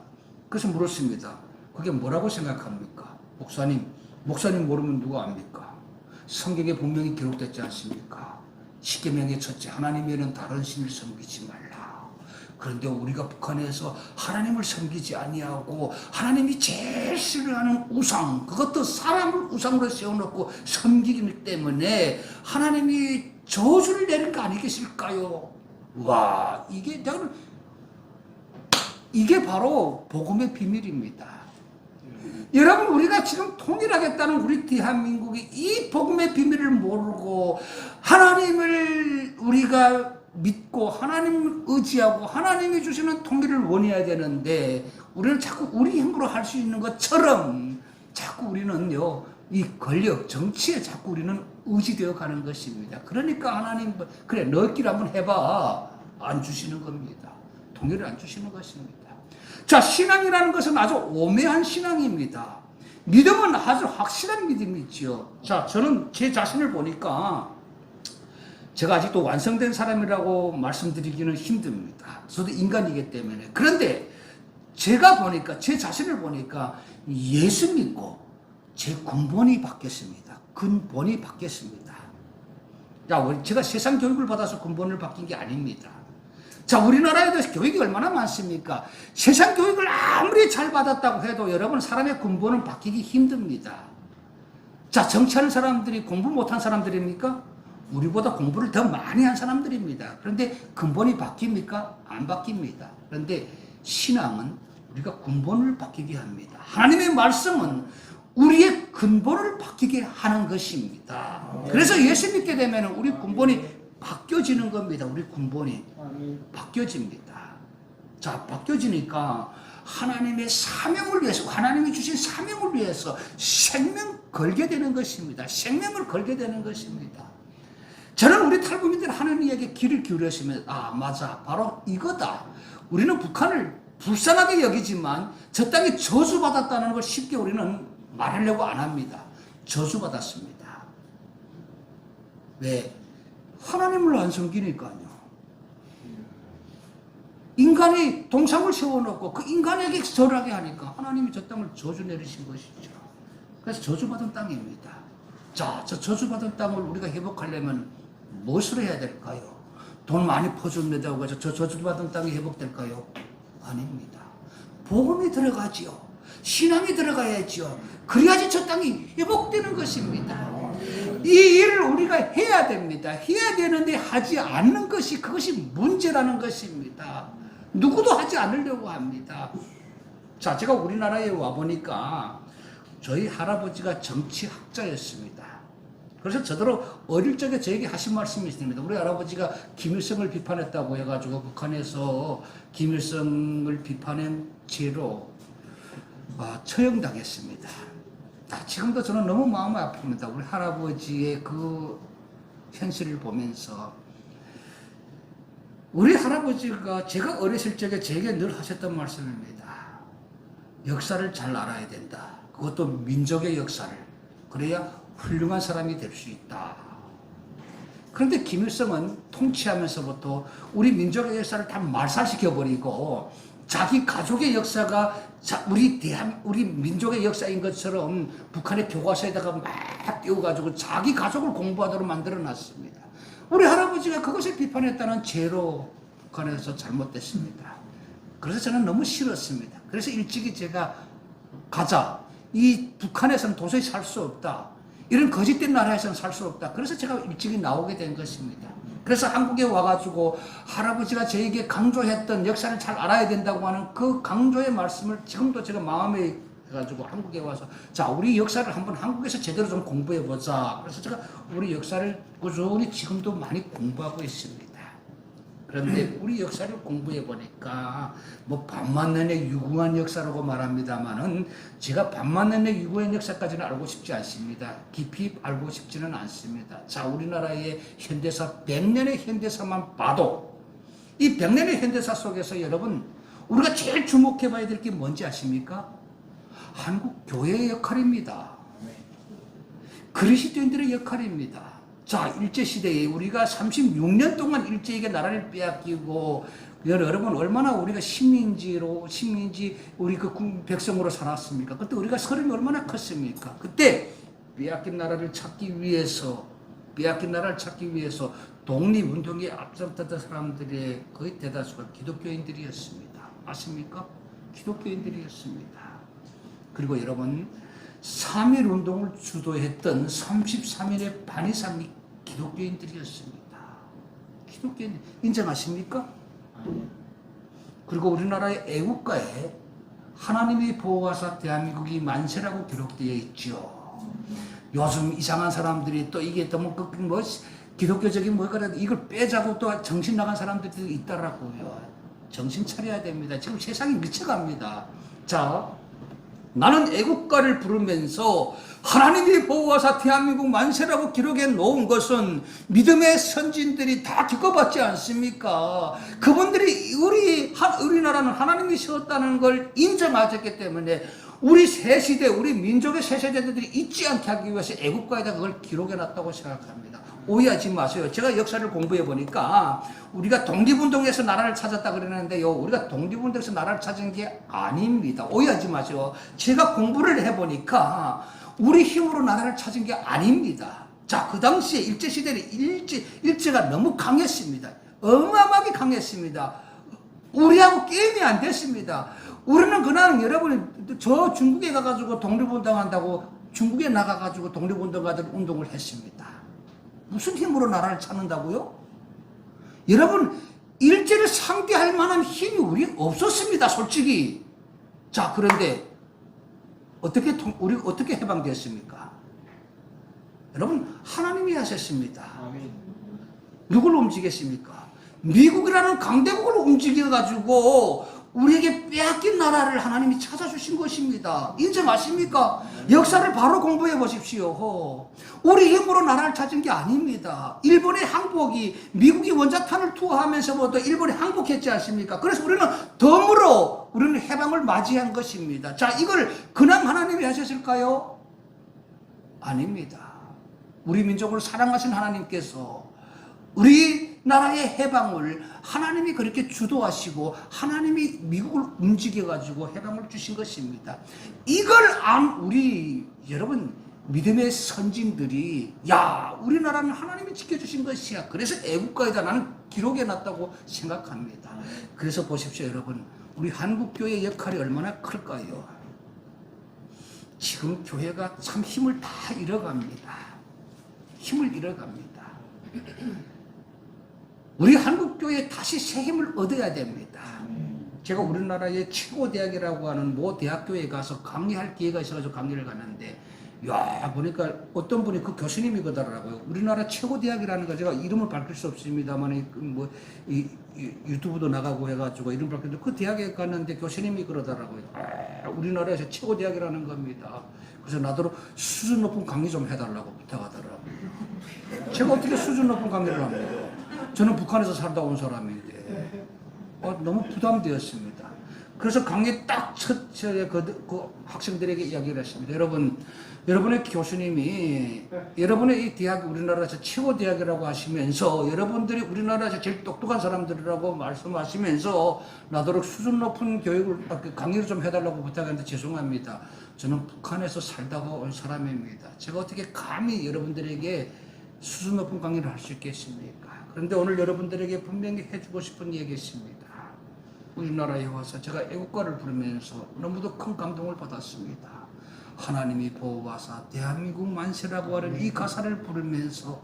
Speaker 3: 그래서 물었습니다. 그게 뭐라고 생각합니까? 목사님 모르면 누가 압니까? 성경에 분명히 기록됐지 않습니까? 십계명의 첫째, 하나님에는 다른 신을 섬기지 말라. 그런데 우리가 북한에서 하나님을 섬기지 아니하고 하나님이 제일 싫어하는 우상, 그것도 사람을 우상으로 세워놓고 섬기기 때문에 하나님이 저주를 내린 거 아니겠을까요? 와, 이게 바로 복음의 비밀입니다. 여러분, 우리가 지금 통일하겠다는 우리 대한민국이 이 복음의 비밀을 모르고 하나님을 우리가 믿고 하나님을 의지하고 하나님이 주시는 통일을 원해야 되는데 우리는 자꾸 우리 힘으로 할 수 있는 것처럼 자꾸 우리는요, 이 권력, 정치에 자꾸 우리는 의지되어 가는 것입니다. 그러니까 하나님, 그래, 너희끼리 한번 해봐. 안 주시는 겁니다. 통일을 안 주시는 것입니다. 자, 신앙이라는 것은 아주 오묘한 신앙입니다. 믿음은 아주 확실한 믿음이 있죠. 자, 저는 제 자신을 보니까 제가 아직도 완성된 사람이라고 말씀드리기는 힘듭니다. 저도 인간이기 때문에. 그런데 제가 보니까, 제 자신을 보니까 예수 믿고 제 근본이 바뀌었습니다. 근본이 바뀌었습니다. 자, 제가 세상 교육을 받아서 근본을 바뀐 게 아닙니다. 자, 우리나라에 대해서 교육이 얼마나 많습니까? 세상 교육을 아무리 잘 받았다고 해도 여러분, 사람의 근본은 바뀌기 힘듭니다. 자, 정치하는 사람들이 공부 못한 사람들입니까? 우리보다 공부를 더 많이 한 사람들입니다. 그런데 근본이 바뀝니까? 안 바뀝니다. 그런데 신앙은 우리가 근본을 바뀌게 합니다. 하나님의 말씀은 우리의 근본을 바뀌게 하는 것입니다. 그래서 예수 믿게 되면 우리 근본이 바뀌어지는 겁니다. 우리 근본이 바뀌어집니다. 자, 바뀌어지니까 하나님의 사명을 위해서, 하나님이 주신 사명을 위해서 생명 걸게 되는 것입니다. 생명을 걸게 되는 것입니다. 저는 우리 탈북민들 하는 이야기에 귀를 기울였으면, 아, 맞아, 바로 이거다. 우리는 북한을 불쌍하게 여기지만 저 땅에 저주받았다는 걸 쉽게 우리는 말하려고 안 합니다. 저주받았습니다. 왜? 하나님을 안 섬기니까요. 인간이 동상을 세워놓고 그 인간에게 절하게 하니까 하나님이 저 땅을 저주 내리신 것이죠. 그래서 저주받은 땅입니다. 자, 저 저주받은 땅을 우리가 회복하려면 무엇을 해야 될까요? 돈 많이 퍼준다고 해서 저 저주받은 땅이 회복될까요? 아닙니다. 복음이 들어가지요. 신앙이 들어가야지요. 그래야지 저 땅이 회복되는 것입니다. 이 일을 우리가 해야 됩니다. 해야 되는데 하지 않는 것이, 그것이 문제라는 것입니다. 누구도 하지 않으려고 합니다. 자, 제가 우리나라에 와보니까 저희 할아버지가 정치학자였습니다. 그래서 저더러 어릴 적에 저에게 하신 말씀이 있습니다. 우리 할아버지가 김일성을 비판했다고 해가지고 북한에서 김일성을 비판한 죄로 처형당했습니다. 지금도 저는 너무 마음이 아픕니다. 우리 할아버지의 그 현실을 보면서. 우리 할아버지가 제가 어렸을 적에 제게 늘 하셨던 말씀입니다. 역사를 잘 알아야 된다. 그것도 민족의 역사를. 그래야 훌륭한 사람이 될 수 있다. 그런데 김일성은 통치하면서부터 우리 민족의 역사를 다 말살시켜버리고 자기 가족의 역사가 우리 민족의 역사인 것처럼 북한의 교과서에다가 막 띄워가지고 자기 가족을 공부하도록 만들어놨습니다. 우리 할아버지가 그것을 비판했다는 죄로 북한에서 잘못됐습니다. 그래서 저는 너무 싫었습니다. 그래서 일찍이 제가 가자. 이 북한에서는 도저히 살 수 없다. 이런 거짓된 나라에서는 살 수 없다. 그래서 제가 일찍이 나오게 된 것입니다. 그래서 한국에 와가지고 할아버지가 저에게 강조했던 역사를 잘 알아야 된다고 하는 그 강조의 말씀을 지금도 제가 마음에 해가지고 한국에 와서 자, 우리 역사를 한번 한국에서 제대로 좀 공부해 보자. 그래서 제가 우리 역사를 꾸준히 지금도 많이 공부하고 있습니다. 그런데 우리 역사를 공부해 보니까 뭐 반만년의 유구한 역사라고 말합니다만은 제가 반만년의 유구한 역사까지는 알고 싶지 않습니다. 깊이 알고 싶지는 않습니다. 자, 우리나라의 현대사 100년의 현대사만 봐도 이 100년의 현대사 속에서 여러분 우리가 제일 주목해 봐야 될 게 뭔지 아십니까? 한국 교회의 역할입니다. 그리스도인들의 역할입니다. 자, 일제시대에 우리가 36년 동안 일제에게 나라를 빼앗기고, 여러분, 얼마나 우리가 식민지, 우리 그 백성으로 살았습니까? 그때 우리가 서름이 얼마나 컸습니까? 그때 빼앗긴 나라를 찾기 위해서 독립운동에 앞섰던 사람들의 거의 대다수가 기독교인들이었습니다. 아십니까? 기독교인들이었습니다. 그리고 여러분, 3.1운동을 주도했던 33인의 반 이상이 기독교인들이었습니다. 기독교인 인정하십니까? 그리고 우리나라의 애국가에 하나님의 보호하사 대한민국이 만세라고 기록되어 있죠. 요즘 이상한 사람들이 또 이게 너무 뭐 기독교적인 뭐가라도 이걸 빼자고 또 정신 나간 사람들도 있더라고요. 정신 차려야 됩니다. 지금 세상이 미쳐갑니다. 자, 나는 애국가를 부르면서 하나님이 보호하사 대한민국 만세라고 기록해 놓은 것은 믿음의 선진들이 다 겪어봤지 않습니까? 그분들이 우리나라는 하나님이 세웠다는 걸 인정하셨기 때문에 우리 새 시대, 우리 민족의 새 세대들이 잊지 않게 하기 위해서 애국가에다 그걸 기록해 놨다고 생각합니다. 오해하지 마세요. 제가 역사를 공부해 보니까 우리가 독립운동에서 나라를 찾았다 그러는데요. 우리가 독립운동에서 나라를 찾은 게 아닙니다. 오해하지 마세요. 제가 공부를 해 보니까 우리 힘으로 나라를 찾은 게 아닙니다. 자, 그 당시에 일제시대는 일제가 너무 강했습니다. 어마어마하게 강했습니다. 우리하고 게임이 안 됐습니다. 우리는 그날 여러분 저 중국에 가가지고 독립운동한다고 중국에 나가가지고 독립운동가들 운동을 했습니다. 무슨 힘으로 나라를 찾는다고요? 여러분, 일제를 상대할 만한 힘이 우리 없었습니다, 솔직히. 자, 그런데 우리 어떻게 해방됐습니까? 여러분, 하나님이 하셨습니다. 누굴 움직였습니까? 미국이라는 강대국을 움직여가지고 우리에게 빼앗긴 나라를 하나님이 찾아주신 것입니다. 인정하십니까? 역사를 바로 공부해 보십시오. 우리 힘으로 나라를 찾은 게 아닙니다. 일본의 항복이 미국이 원자탄을 투하하면서부터 일본이 항복했지 않습니까? 그래서 우리는 덤으로 우리는 해방을 맞이한 것입니다. 자, 이걸 그냥 하나님이 하셨을까요? 아닙니다. 우리 민족을 사랑하신 하나님께서 우리나라의 해방을 하나님이 그렇게 주도하시고 하나님이 미국을 움직여가지고 해방을 주신 것입니다. 이걸 안 우리 여러분 믿음의 선진들이 야, 우리나라는 하나님이 지켜주신 것이야. 그래서 애국가에다 나는 기록해놨다고 생각합니다. 그래서 보십시오, 여러분. 우리 한국교회의 역할이 얼마나 클까요? 지금 교회가 참 힘을 다 잃어갑니다. 힘을 잃어갑니다. 우리 한국교회에 다시 새 힘을 얻어야 됩니다. 제가 우리나라의 최고 대학이라고 하는 모 대학교에 가서 강의할 기회가 있어서 강의를 갔는데, 야, 보니까 어떤 분이 그 교수님이 그러더라고요. 우리나라 최고 대학이라는 거 제가 이름을 밝힐 수 없습니다만, 유튜브도 나가고 해가지고 이름 밝혔는데 그 대학에 갔는데 교수님이 그러더라고요. 우리나라에서 최고 대학이라는 겁니다. 그래서 나더러 수준 높은 강의 좀 해달라고 부탁하더라고요. 제가 어떻게 수준 높은 강의를 합니까? 저는 북한에서 살다 온 사람인데 너무 부담되었습니다. 그래서 강의 딱 첫째 그 학생들에게 이야기를 했습니다. 여러분의 교수님이 여러분의 이 대학이 우리나라에서 최고 대학이라고 하시면서 여러분들이 우리나라에서 제일 똑똑한 사람들이라고 말씀하시면서 나도록 수준 높은 강의를 좀 해달라고 부탁했는데 죄송합니다. 저는 북한에서 살다가 온 사람입니다. 제가 어떻게 감히 여러분들에게 수준 높은 강의를 할 수 있겠습니까? 그런데 오늘 여러분들에게 분명히 해주고 싶은 얘기 있습니다. 우리나라에 와서 제가 애국가를 부르면서 너무도 큰 감동을 받았습니다. 하나님이 보호하사 대한민국 만세라고 하는 이 가사를 부르면서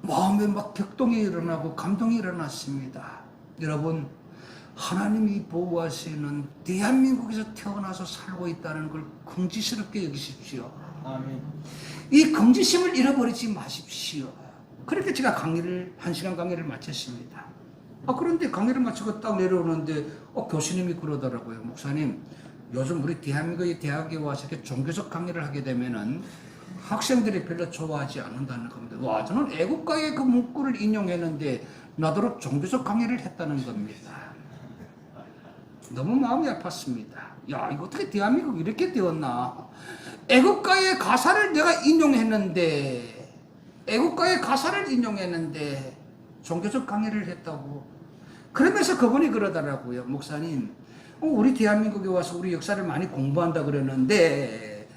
Speaker 3: 마음에 막 격동이 일어나고 감동이 일어났습니다. 여러분, 하나님이 보호하시는 대한민국에서 태어나서 살고 있다는 걸 긍지스럽게 여기십시오.
Speaker 2: 아멘.
Speaker 3: 이 긍지심을 잃어버리지 마십시오. 그렇게 제가 강의를 1시간 강의를 마쳤습니다. 그런데 강의를 마치고 딱 내려오는데 교수님이 그러더라고요. 목사님, 요즘 우리 대한민국의 대학에 와서 이렇게 종교적 강의를 하게 되면은 학생들이 별로 좋아하지 않는다는 겁니다. 와, 저는 애국가의 그 문구를 인용했는데 나더러 종교적 강의를 했다는 겁니다. 너무 마음이 아팠습니다. 야, 이거 어떻게 대한민국이 이렇게 되었나? 애국가의 가사를 내가 인용했는데 종교적 강의를 했다고. 그러면서 그분이 그러더라고요. 목사님, 우리 대한민국에 와서 우리 역사를 많이 공부한다 그러는데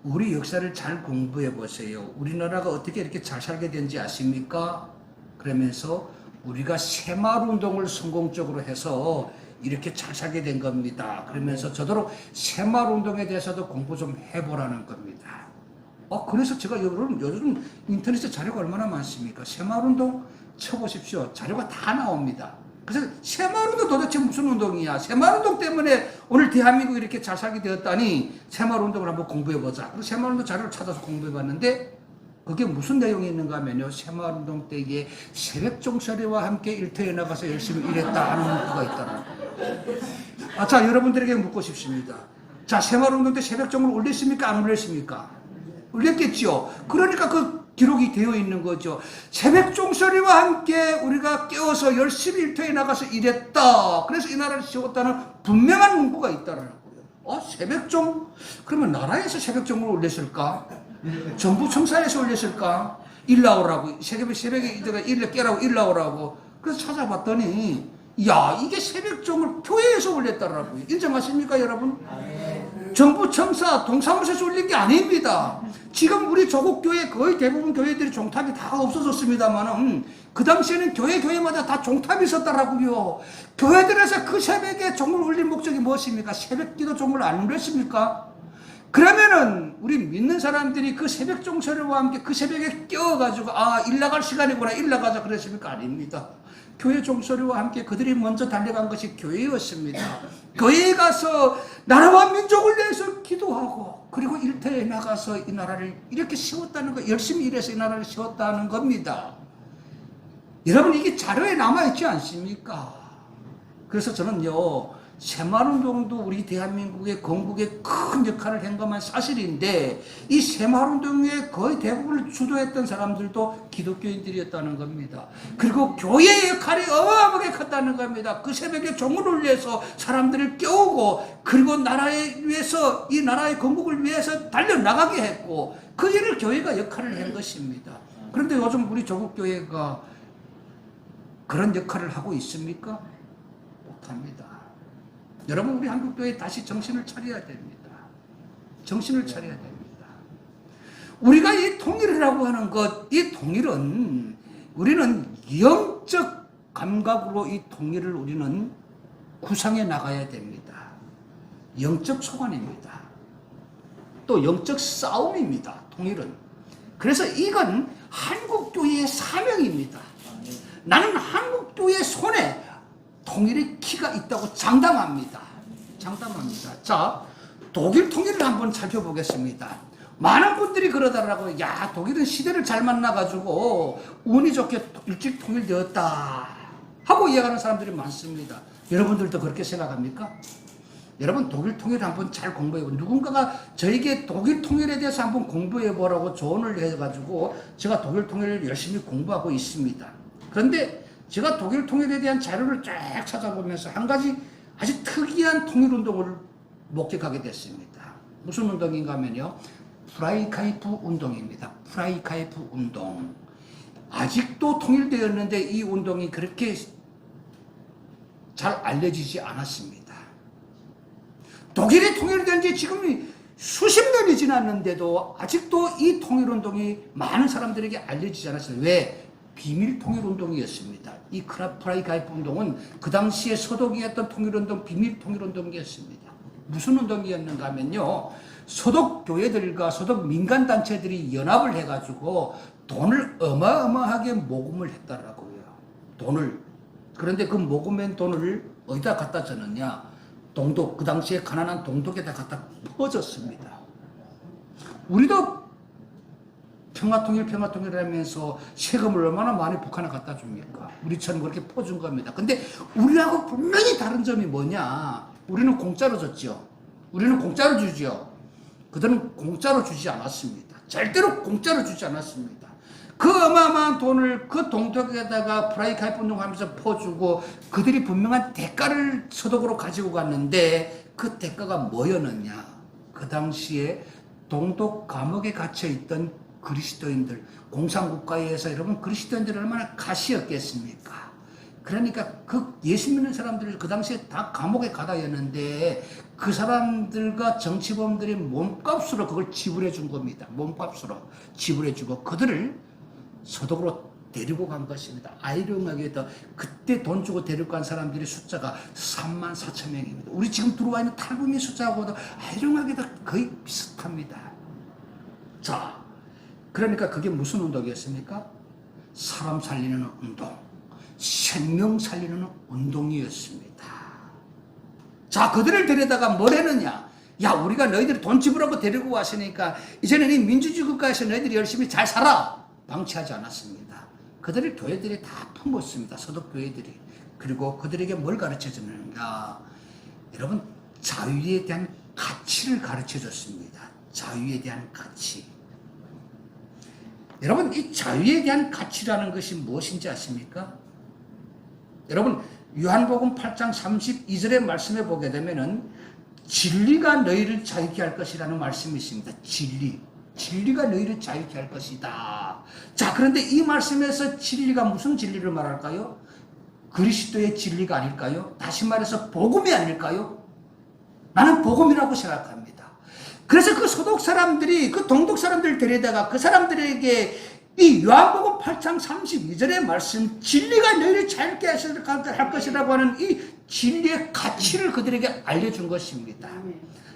Speaker 3: 우리 역사를 잘 공부해 보세요. 우리나라가 어떻게 이렇게 잘 살게 된지 아십니까? 그러면서 우리가 새마을운동을 성공적으로 해서 이렇게 잘 살게 된 겁니다. 그러면서 저더러 새마을운동에 대해서도 공부 좀 해보라는 겁니다. 그래서 제가 요즘 인터넷에 자료가 얼마나 많습니까? 새마을운동 쳐보십시오. 자료가 다 나옵니다. 그래서 새마을운동 도대체 무슨 운동이야? 새마을운동 때문에 오늘 대한민국이 이렇게 잘 살게 되었다니 새마을운동을 한번 공부해보자. 그래서 새마을운동 자료를 찾아서 공부해봤는데 그게 무슨 내용이 있는가 하면요. 새마을운동 때에 새벽종소리와 함께 일터에 나가서 열심히 일했다 하는 문구가 있더라고요. 자, 여러분들에게 묻고 싶습니다. 자, 새마을운동 때 새벽종을 울렸습니까? 안 울렸습니까? 울렸겠죠. 그러니까 그 기록이 되어 있는 거죠. 새벽종소리와 함께 우리가 깨워서 열심히 일터에 나가서 일했다. 그래서 이 나라를 세웠다는 분명한 문구가 있더라고요. 새벽종? 그러면 나라에서 새벽종을 울렸을까? 정부 청사에서 올렸을까? 일 나오라고. 새벽에 일 깨라고 일 나오라고. 그래서 찾아봤더니 야, 이게 새벽종을 교회에서 올렸더라고요. 인정하십니까, 여러분? 정부 청사 동사무소에서 올린 게 아닙니다. 지금 우리 조국 교회 거의 대부분 교회들이 종탑이 다 없어졌습니다만은 그 당시에는 교회마다 다 종탑이 있었더라고요. 교회들에서 그 새벽에 종을 울린 목적이 무엇입니까? 새벽기도 종을 안 울렸습니까? 그러면은 우리 믿는 사람들이 그 새벽 종소리와 함께 그 새벽에 깨워가지고 일 나갈 시간이구나, 일 나가자 그랬습니까? 아닙니다. 교회 종소리와 함께 그들이 먼저 달려간 것이 교회였습니다. 교회에 가서 나라와 민족을 위해서 기도하고 그리고 일터에 나가서 이 나라를 이렇게 세웠다는 거, 열심히 일해서 이 나라를 세웠다는 겁니다. 여러분, 이게 자료에 남아있지 않습니까? 그래서 저는요, 새마을운동도 우리 대한민국의 건국에 큰 역할을 한 것만 사실인데 이 새마을운동의 거의 대부분을 주도했던 사람들도 기독교인들이었다는 겁니다. 그리고 교회의 역할이 어마어마하게 컸다는 겁니다. 그 새벽에 종을 울려서 사람들을 깨우고 그리고 나라에 위해서 이 나라의 건국을 위해서 달려나가게 했고 그 일을 교회가 역할을 한 것입니다. 그런데 요즘 우리 조국교회가 그런 역할을 하고 있습니까? 못합니다. 여러분, 우리 한국교회 다시 정신을 차려야 됩니다. 정신을 차려야 됩니다. 우리가 이 통일이라고 하는 것, 이 통일은 우리는 영적 감각으로 이 통일을 우리는 구상해 나가야 됩니다. 영적 소관입니다. 또 영적 싸움입니다. 통일은. 그래서 이건 한국교회의 사명입니다. 나는 한국교회의 손에 통일의 키가 있다고 장담합니다. 자, 독일 통일을 한번 살펴보겠습니다. 많은 분들이 그러더라고요. 야, 독일은 시대를 잘 만나가지고 운이 좋게 일찍 통일되었다 하고 이야기하는 사람들이 많습니다. 여러분들도 그렇게 생각합니까? 여러분, 독일 통일을 한번 잘 공부해보고 누군가가 저에게 독일 통일에 대해서 한번 공부해보라고 조언을 해가지고 제가 독일 통일을 열심히 공부하고 있습니다. 그런데 제가 독일 통일에 대한 자료를 쫙 찾아보면서 한 가지 아주 특이한 통일운동을 목격하게 됐습니다. 무슨 운동인가 하면요, 프라이카이프 운동입니다. 프라이카이프 운동. 아직도 통일되었는데 이 운동이 그렇게 잘 알려지지 않았습니다. 독일이 통일된 지 지금 수십 년이 지났는데도 아직도 이 통일운동이 많은 사람들에게 알려지지 않았어요. 왜? 비밀 통일 운동이었습니다. 이 프라이 가입 운동은 그 당시에 서독이었던 통일 운동, 비밀 통일 운동이었습니다. 무슨 운동이었는가 하면요, 소독 교회들과 소독 민간 단체들이 연합을 해가지고 돈을 어마어마하게 모금을 했더라고요. 돈을. 그런데 그 모금한 돈을 어디다 갖다 줬느냐? 동독, 그 당시에 가난한 동독에다 갖다 퍼줬습니다. 우리도 평화통일 하면서 세금을 얼마나 많이 북한에 갖다 줍니까? 우리처럼 그렇게 퍼준 겁니다. 근데 우리하고 분명히 다른 점이 뭐냐? 우리는 공짜로 줬죠. 우리는 공짜로 주죠. 그들은 공짜로 주지 않았습니다. 절대로 공짜로 주지 않았습니다. 그 어마어마한 돈을 그 동독에다가 프라이 가입 운동하면서 퍼주고 그들이 분명한 대가를 서독으로 가지고 갔는데 그 대가가 뭐였느냐? 그 당시에 동독 감옥에 갇혀있던 그리스도인들, 공산국가에서 여러분 그리스도인들이 얼마나 가시였겠습니까? 그러니까 그 예수 믿는 사람들을 그 당시에 다 감옥에 가다였는데 그 사람들과 정치범들이 몸값으로 그걸 지불해 준 겁니다. 몸값으로 지불해 주고 그들을 서독으로 데리고 간 것입니다. 아이러니하게도 그때 돈 주고 데리고 간 사람들의 숫자가 34,000명입니다. 우리 지금 들어와 있는 탈북민 숫자하고도 아이러니하게도 거의 비슷합니다. 자, 그러니까 그게 무슨 운동이었습니까? 사람 살리는 운동, 생명 살리는 운동이었습니다. 자, 그들을 데려다가 뭘 했느냐? 야, 우리가 너희들이 돈 지불하고 데리고 왔으니까 이제는 이 민주주의 국가에서 너희들이 열심히 잘 살아. 방치하지 않았습니다. 그들을 교회들이 다 품었습니다. 서독 교회들이. 그리고 그들에게 뭘 가르쳐 주느냐? 여러분, 자유에 대한 가치를 가르쳐 줬습니다. 자유에 대한 가치. 여러분, 이 자유에 대한 가치라는 것이 무엇인지 아십니까? 여러분, 요한복음 8장 32절의 말씀에 보게 되면은 진리가 너희를 자유케 할 것이라는 말씀이 있습니다. 진리가 너희를 자유케 할 것이다. 자, 그런데 이 말씀에서 진리가 무슨 진리를 말할까요? 그리스도의 진리가 아닐까요? 다시 말해서 복음이 아닐까요? 나는 복음이라고 생각합니다. 그래서 그 소독 사람들이, 그 동독 사람들을 데려다가 그 사람들에게 이 요한복음 8장 32절의 말씀, 진리가 너희를 자유케 할 것이라고 하는 이 진리의 가치를 그들에게 알려준 것입니다.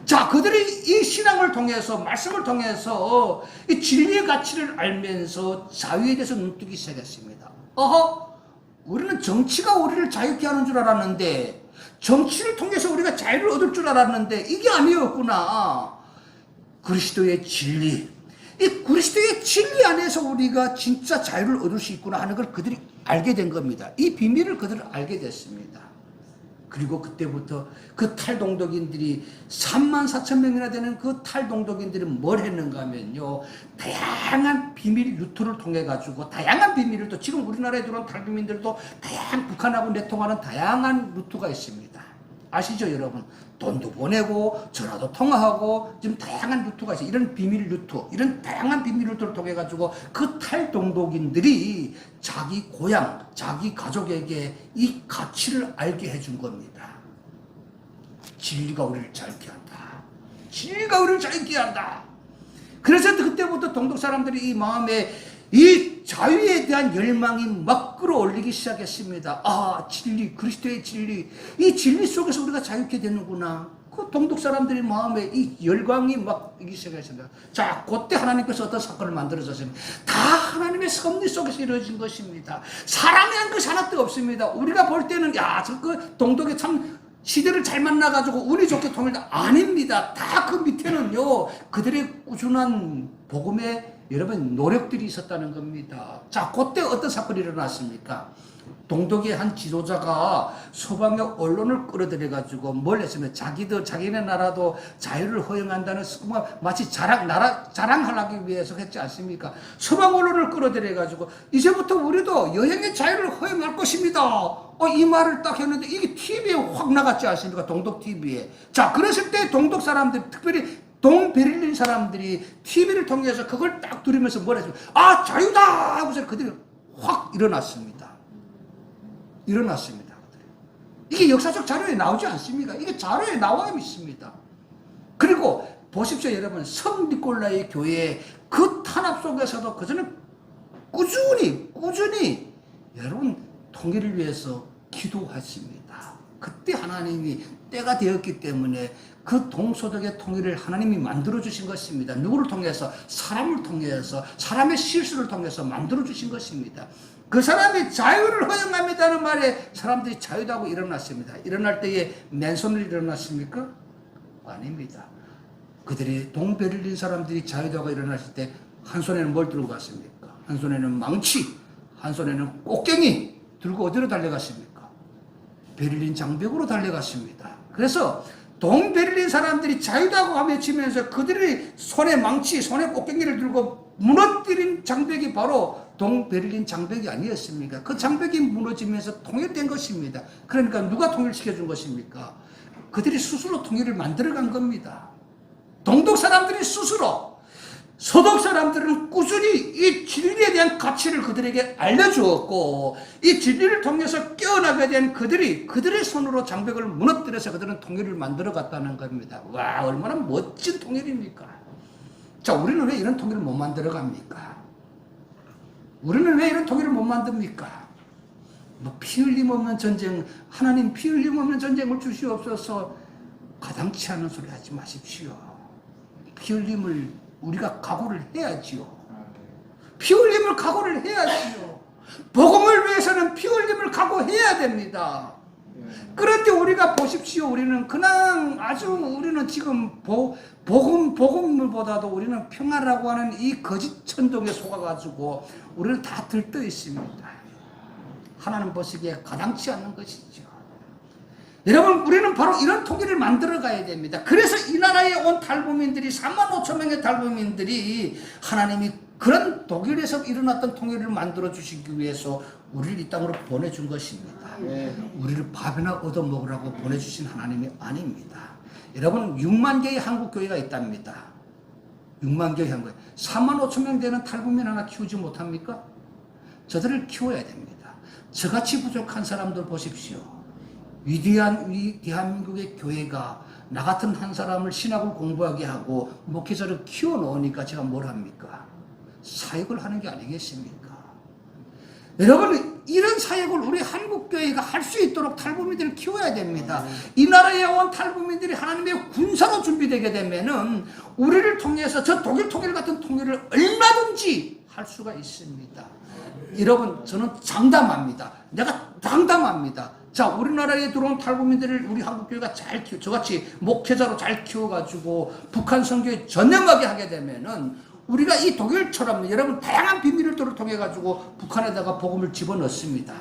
Speaker 3: 자, 그들이 이 신앙을 통해서, 말씀을 통해서 이 진리의 가치를 알면서 자유에 대해서 눈뜨기 시작했습니다. 우리는 정치가 우리를 자유케 하는 줄 알았는데, 정치를 통해서 우리가 자유를 얻을 줄 알았는데 이게 아니었구나. 그리스도의 진리, 이 그리스도의 진리 안에서 우리가 진짜 자유를 얻을 수 있구나 하는 걸 그들이 알게 된 겁니다. 이 비밀을 그들은 알게 됐습니다. 그리고 그때부터 그 탈동독인들이 34,000명이나 되는 그 탈동독인들이 뭘 했는가 하면요, 다양한 비밀 루트를 통해 가지고 다양한 비밀을, 또 지금 우리나라에 들어온 탈북민들도 다양한 북한하고 내통하는 다양한 루트가 있습니다. 아시죠, 여러분? 돈도 보내고 전화도 통화하고 지금 다양한 루트가 있어요. 이런 비밀 루트, 이런 다양한 비밀 루트를 통해 가지고 그 탈동독인들이 자기 고향, 자기 가족에게 이 가치를 알게 해준 겁니다. 진리가 우리를 자유케 한다. 진리가 우리를 자유케 한다. 그래서 그때부터 동독 사람들이 이 마음에 이 자유에 대한 열망이 막 끌어올리기 시작했습니다. 아, 진리, 그리스도의 진리, 이 진리 속에서 우리가 자유케 되는구나. 그 동독 사람들의 마음에 이 열광이 막 이기 시작했습니다. 자, 그때 하나님께서 어떤 사건을 만들어줬습니다. 다 하나님의 섭리 속에서 이루어진 것입니다. 사람이 한 것이 하나도 없습니다. 우리가 볼 때는 야, 저 그 동독에 참 시대를 잘 만나가지고 운이 좋게 통일다. 아닙니다. 다 그 밑에는요, 그들의 꾸준한 복음의 여러분 노력들이 있었다는 겁니다. 자, 그때 어떤 사건이 일어났습니까? 동독의 한 지도자가 서방의 언론을 끌어들여가지고 뭘 했으면 자기네 나라도 자유를 허용한다는 마치 자랑하기 위해서 했지 않습니까? 서방 언론을 끌어들여가지고 이제부터 우리도 여행의 자유를 허용할 것입니다. 이 말을 딱 했는데 이게 TV에 확 나갔지 않습니까? 동독 TV에. 자, 그랬을 때 동독 사람들, 특별히 동베를린 사람들이 TV를 통해서 그걸 딱 들으면서 뭐라 했어요? 아, 자유다! 하고서 그들이 확 일어났습니다. 이게 역사적 자료에 나오지 않습니까? 이게 자료에 나와 있습니다. 그리고 보십시오, 여러분. 성 니콜라의 교회 그 탄압 속에서도 그저는 꾸준히 여러분 통일을 위해서 기도하십니다. 그때 하나님이 때가 되었기 때문에 그 동서독의 통일을 하나님이 만들어 주신 것입니다. 누구를 통해서? 사람을 통해서, 사람의 실수를 통해서 만들어 주신 것입니다. 그 사람이 자유를 허용합니다는 말에 사람들이 자유하고 일어났습니다. 일어날 때에 맨손으로 일어났습니까? 아닙니다. 그들이 동베를린 사람들이 자유하고 일어났을 때 한 손에는 뭘 들고 갔습니까? 한 손에는 망치, 한 손에는 꽃갱이 들고 어디로 달려갔습니까? 베를린 장벽으로 달려갔습니다. 그래서 동베를린 사람들이 자유다고 하며 치면서 그들이 손에 망치, 손에 꽃갱이를 들고 무너뜨린 장벽이 바로 동베를린 장벽이 아니었습니까? 그 장벽이 무너지면서 통일된 것입니다. 그러니까 누가 통일시켜준 것입니까? 그들이 스스로 통일을 만들어간 겁니다. 동독 사람들이 스스로, 서독 사람들은 꾸준히 이 진리에 대한 가치를 그들에게 알려주었고, 이 진리를 통해서 깨어나게 된 그들의 손으로 장벽을 무너뜨려서 그들은 통일을 만들어 갔다는 겁니다. 와, 얼마나 멋진 통일입니까? 자, 우리는 왜 이런 통일을 못 만들어 갑니까? 우리는 왜 이런 통일을 못 만듭니까? 뭐 피 흘림 없는 전쟁, 하나님 피 흘림 없는 전쟁을 주시옵소서, 가당치 않은 소리 하지 마십시오. 피 흘림을 우리가 각오를 해야지요. 피 흘림을 각오를 해야지요. 복음을 위해서는 피 흘림을 각오해야 됩니다. 그런데 우리가 보십시오. 우리는 그냥 우리는 지금 복음보다도 우리는 평화라고 하는 이 거짓 천동에 속아가지고 우리는 다 들떠 있습니다. 하나님 보시기에 가당치 않는 것이죠. 여러분, 우리는 바로 이런 통일을 만들어 가야 됩니다. 그래서 이 나라에 온 탈북민들이 35,000명의 탈북민들이 하나님이 그런 독일에서 일어났던 통일을 만들어 주시기 위해서 우리를 이 땅으로 보내준 것입니다. 우리를 밥이나 얻어먹으라고 보내주신 하나님이 아닙니다. 여러분, 6만 개의 한국교회가 있답니다. 6만 개의 한국교회. 35,000명 되는 탈북민 하나 키우지 못합니까? 저들을 키워야 됩니다. 저같이 부족한 사람들 보십시오. 위대한 우리 대한민국의 교회가 나 같은 한 사람을 신학을 공부하게 하고 목회자를 키워놓으니까 제가 뭘 합니까? 사역을 하는 게 아니겠습니까? 여러분, 이런 사역을 우리 한국교회가 할 수 있도록 탈북민들을 키워야 됩니다. 이 나라에 온 탈북민들이 하나님의 군사로 준비되게 되면은 우리를 통해서 저 독일 통일 같은 통일을 얼마든지 할 수가 있습니다. 여러분, 저는 장담합니다. 내가 장담합니다. 자, 우리나라에 들어온 탈북민들을 우리 한국교회가 잘 저같이 목회자로 잘 키워가지고 북한 선교에 전념하게 하게 되면은 우리가 이 독일처럼 여러분 다양한 비밀을 통해가지고 북한에다가 복음을 집어넣습니다.